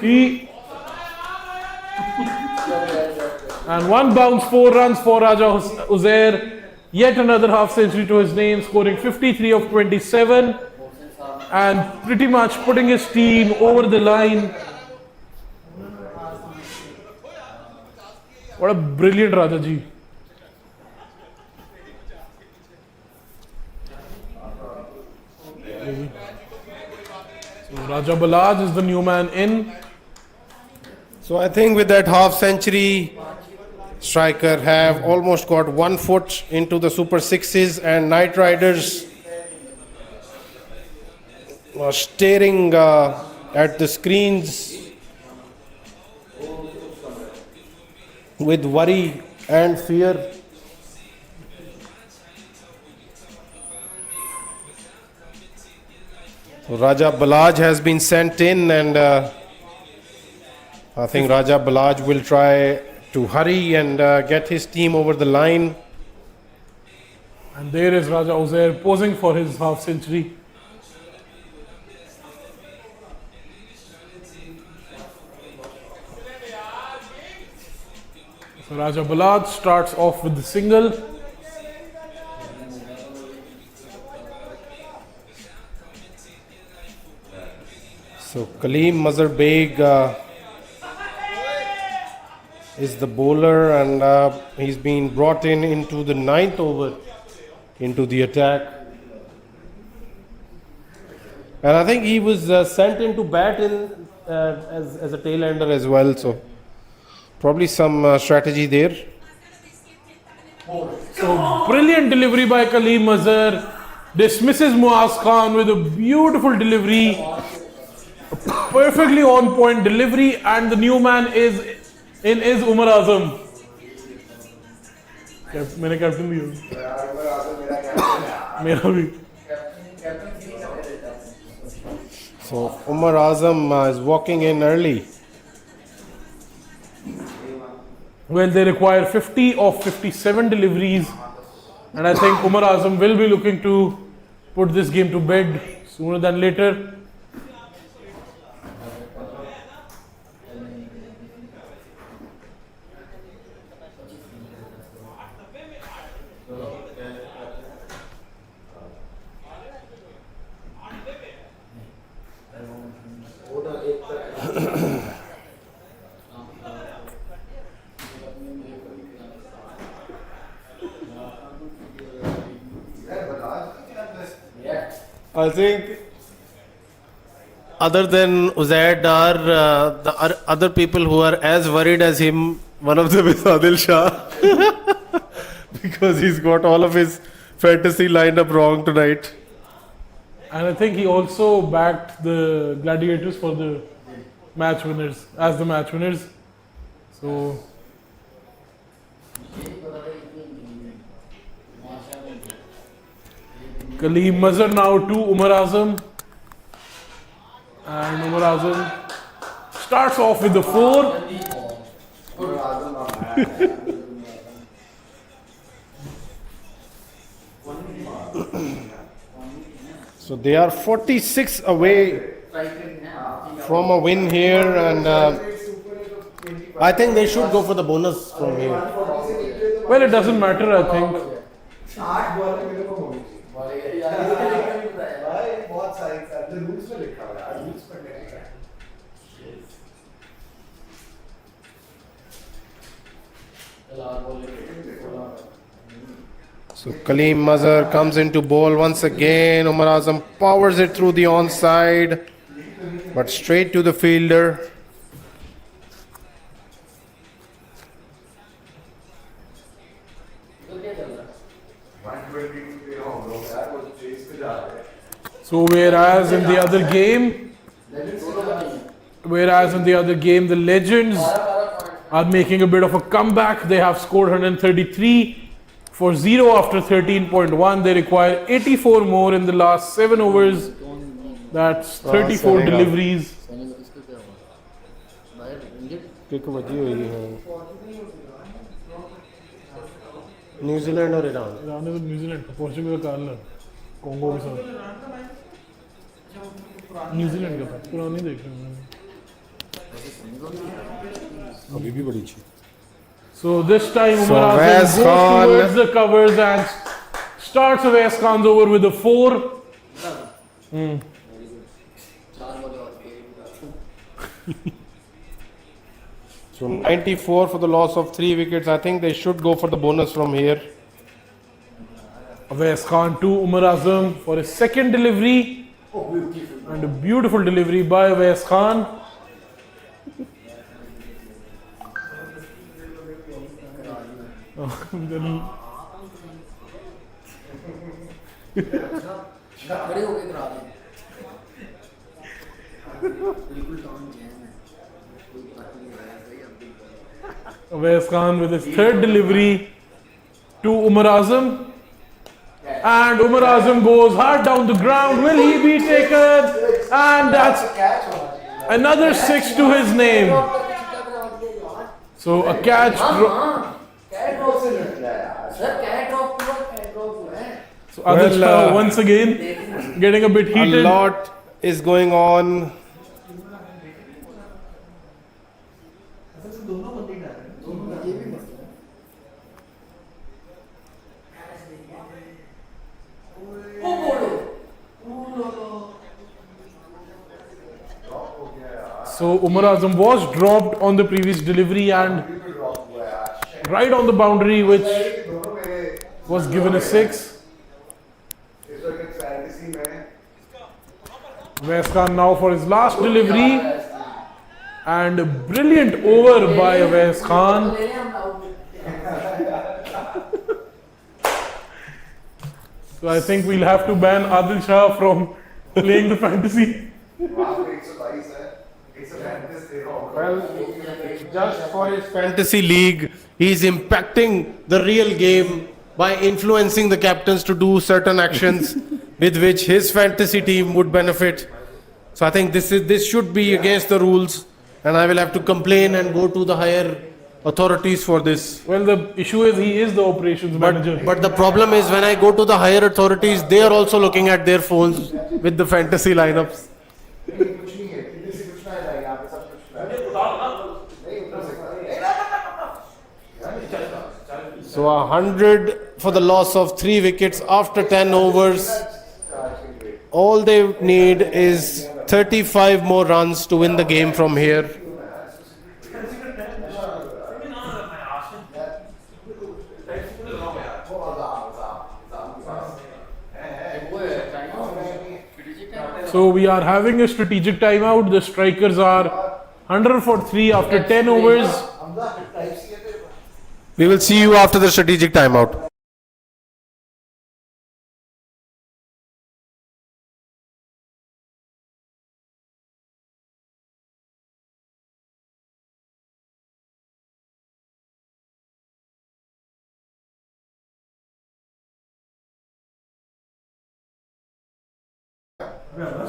S2: He and one bounce, 4 runs for Raja Uzair. Yet another half century to his name, scoring 53 of 27 and pretty much putting his team over the line. What a brilliant Raja ji. So Raja Balaj is the new man in.
S1: So I think with that half century, striker have almost got 1 foot into the Super Sixes, and Knight Riders are staring at the screens with worry and fear. So Raja Balaj has been sent in, and I think Raja Balaj will try to hurry and get his team over the line.
S2: And there is Raja Uzair posing for his half century. So Raja Balaj starts off with the single.
S1: So Kaleem Mazhar Beg is the bowler, and he's been brought in into the 9th over into the attack. And I think he was sent in to bat in as a tail-ender as well. So probably some strategy there.
S2: So brilliant delivery by Kaleem Mazhar. Dismisses Muaz Khan with a beautiful delivery. A perfectly on point delivery, and the new man is Umar Azam. मैंने captain भी मेरा भी.
S1: So Umar Azam is walking in early.
S2: Well, they require 50 of 57 deliveries, and I think Umar Azam will be looking to put this game to bed sooner than later.
S1: I think other than Uzair Dar, the other people who are as worried as him, one of them is Adil Shah. Because he's got all of his fantasy lined up wrong tonight.
S2: And I think he also backed the Gladiators for the match winners, as the match winners. So Kaleem Mazhar now to Umar Azam. And Umar Azam starts off with the 4.
S1: So they are 46 away from a win here, and I think they should go for the bonus from here.
S2: Well, it doesn't matter, I think.
S1: So Kaleem Mazhar comes into ball once again. Umar Azam powers it through the onside, but straight to the fielder.
S2: So whereas in the other game, the Legends are making a bit of a comeback. They have scored 133 for 0 after 13.1. They require 84 more in the last 7 overs. That's 34 deliveries.
S1: New Zealand or Iran?
S2: Iran is New Zealand. Portugal का हाल है. Congo के साथ. New Zealand का था. पूरा नहीं देख रहा हूँ.
S1: अभी भी बड़ी अच्छी.
S2: So this time Umar Azam goes towards the covers and starts Awais Khan's over with a 4.
S1: So 94 for the loss of 3 wickets. I think they should go for the bonus from here.
S2: Awais Khan to Umar Azam for his second delivery. And a beautiful delivery by Awais Khan. Awais Khan with his third delivery to Umar Azam. And Umar Azam goes hard down the ground. Will he be taken? And that's another 6 to his name. So a catch. So Adil Shah once again getting a bit heated.
S1: A lot is going on.
S2: So Umar Azam was dropped on the previous delivery and right on the boundary, which was given a 6. Awais Khan now for his last delivery, and a brilliant over by Awais Khan. So I think we'll have to ban Adil Shah from playing the fantasy.
S1: Well, just for his fantasy league, he's impacting the real game by influencing the captains to do certain actions with which his fantasy team would benefit. So I think this should be against the rules, and I will have to complain and go to the higher authorities for this.
S2: Well, the issue is he is the operations manager.
S1: But the problem is when I go to the higher authorities, they are also looking at their phones with the fantasy lineups. So 100 for the loss of 3 wickets after 10 overs. All they need is 35 more runs to win the game from here.
S2: So we are having a strategic timeout. The strikers are 100 for 3 after 10 overs.
S1: We will see you after the strategic timeout.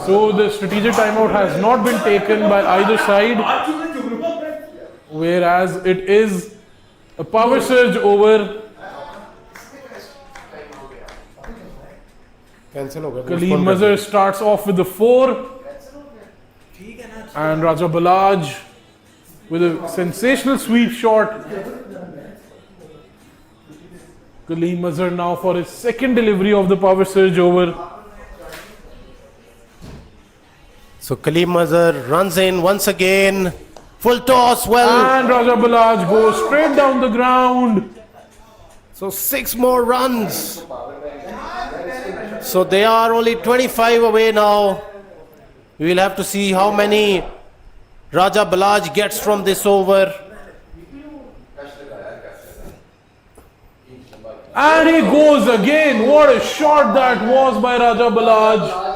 S2: So the strategic timeout has not been taken by either side, whereas it is a power surge over. Kaleem Mazhar starts off with the 4, and Raja Balaj with a sensational sweep shot. Kaleem Mazhar now for his second delivery of the power surge over.
S1: So Kaleem Mazhar runs in once again. Full toss, well.
S2: And Raja Balaj goes straight down the ground.
S1: So 6 more runs. So they are only 25 away now. We will have to see how many Raja Balaj gets from this over.
S2: And he goes again. What a shot that was by Raja Balaj.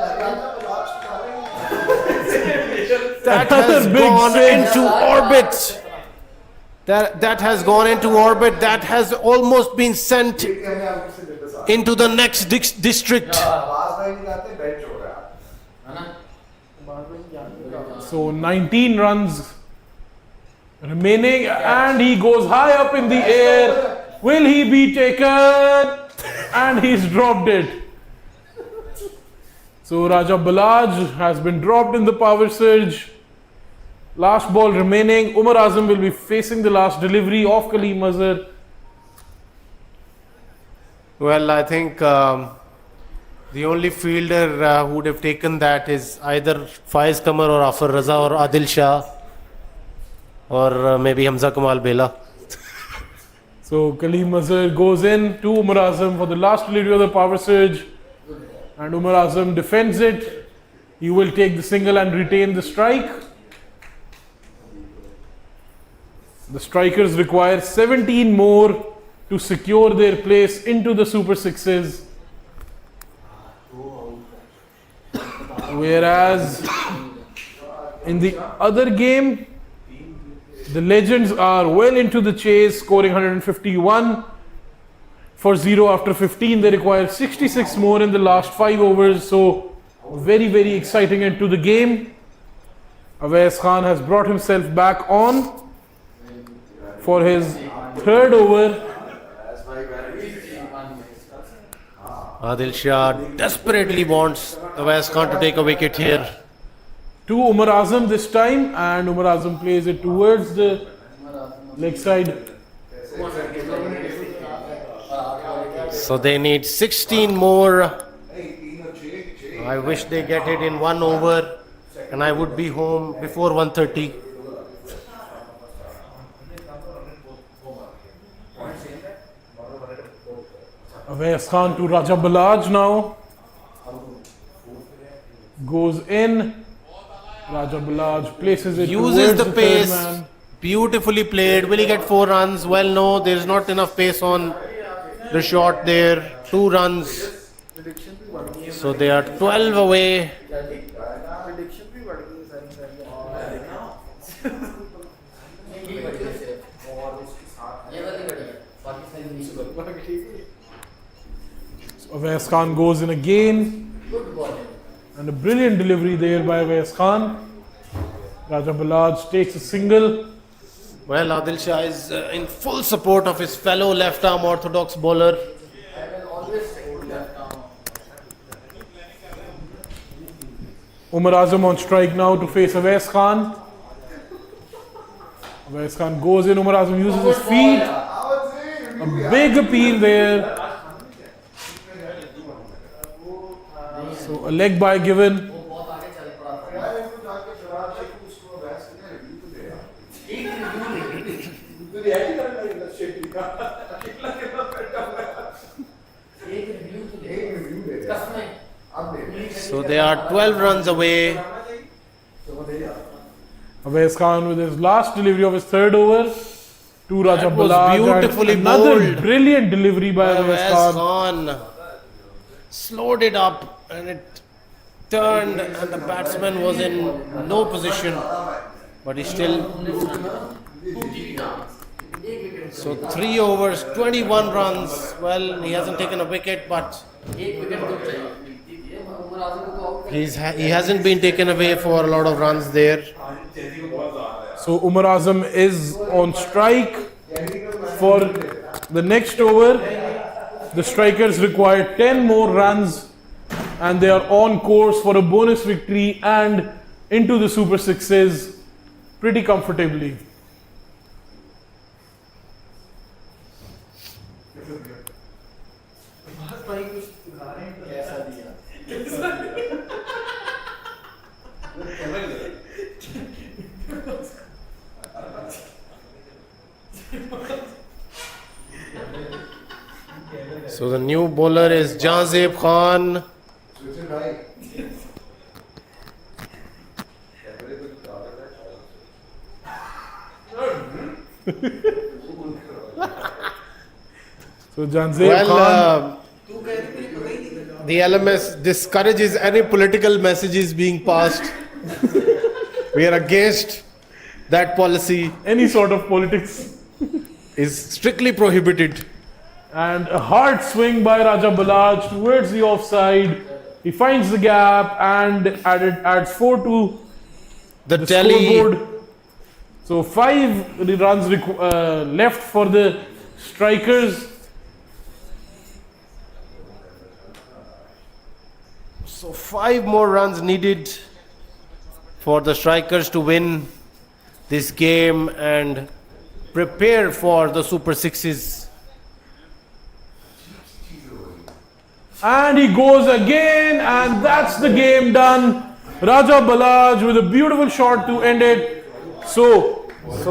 S1: That has gone into orbit. That has gone into orbit. That has almost been sent into the next district.
S2: So 19 runs remaining, and he goes high up in the air. Will he be taken? And he's dropped it. So Raja Balaj has been dropped in the power surge. Last ball remaining. Umar Azam will be facing the last delivery of Kaleem Mazhar.
S1: Well, I think the only fielder who would have taken that is either Faiz Qamar or Afar Raza or Adil Shah or maybe Hamza Kamal Bela.
S2: So Kaleem Mazhar goes in to Umar Azam for the last delivery of the power surge, and Umar Azam defends it. He will take the single and retain the strike. The strikers require 17 more to secure their place into the Super Sixes. Whereas In the other game, the Legends are well into the chase, scoring 151 for 0 after 15. They require 66 more in the last 5 overs. So very, very exciting end to the game. Awais Khan has brought himself back on for his 3rd over.
S1: Adil Shah desperately wants Awais Khan to take a wicket here.
S2: To Umar Azam this time, and Umar Azam plays it towards the leg side.
S1: So they need 16 more. I wish they get it in 1 over and I would be home before 1:30.
S2: Awais Khan to Raja Balaj now. Goes in. Raja Balaj places it
S1: Uses
S2: towards
S1: the pace.
S2: third man.
S1: Beautifully played. Will he get 4 runs? Well, no, there is not enough pace on the shot there. 2 runs. So they are 12 away.
S2: Awais Khan goes in again. And a brilliant delivery there by Awais Khan. Raja Balaj takes a single.
S1: Well, Adil Shah is in full support of his fellow left-arm orthodox bowler.
S2: Umar Azam on strike now to face Awais Khan. Awais Khan goes in. Umar Azam uses his feet. A big appeal there. So a leg by given.
S1: So they are 12 runs away.
S2: Awais Khan with his last delivery of his 3rd over to Raja
S1: That was
S2: Balaj.
S1: beautifully
S2: And another
S1: bowled.
S2: brilliant delivery by Awais
S1: Awais
S2: Khan.
S1: Khan slowed it up and it turned and the batsman was in no position, but he still. So 3 overs, 21 runs. Well, he hasn't taken a wicket, but he hasn't been taken away for a lot of runs there.
S2: So Umar Azam is on strike for the next over. The strikers require 10 more runs and they are on course for a bonus victory and into the Super Sixes pretty comfortably.
S1: So the new bowler is Jazeb Khan.
S2: So Jazeb Khan.
S1: The LMS discourages any political messages being passed. We are against that policy.
S2: Any sort of politics.
S1: Is strictly prohibited.
S2: And a hard swing by Raja Balaj towards the offside. He finds the gap and adds 4 to
S1: The
S2: the
S1: tally.
S2: scoreboard. So 5 runs left for the strikers.
S1: So 5 more runs needed for the strikers to win this game and prepare for the Super Sixes.
S2: And he goes again, and that's the game done. Raja Balaj with a beautiful shot to end it. So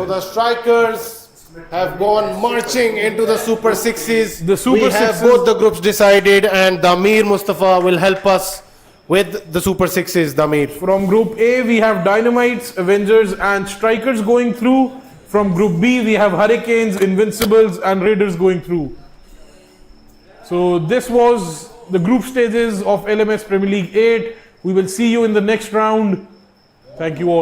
S1: the strikers have gone marching into the Super Sixes.
S2: The Super
S1: we have
S2: Sixes-
S1: both the groups decided, and Damir Mustafa will help us with the Super Sixes. Damir.
S2: from Group A, we have Dynamites, Avengers, and Strikers going through. From Group B, we have Hurricanes, Invincibles, and Raiders going through. So this was the group stages of LMS Premier League 8. We will see you in the next round. Thank you all.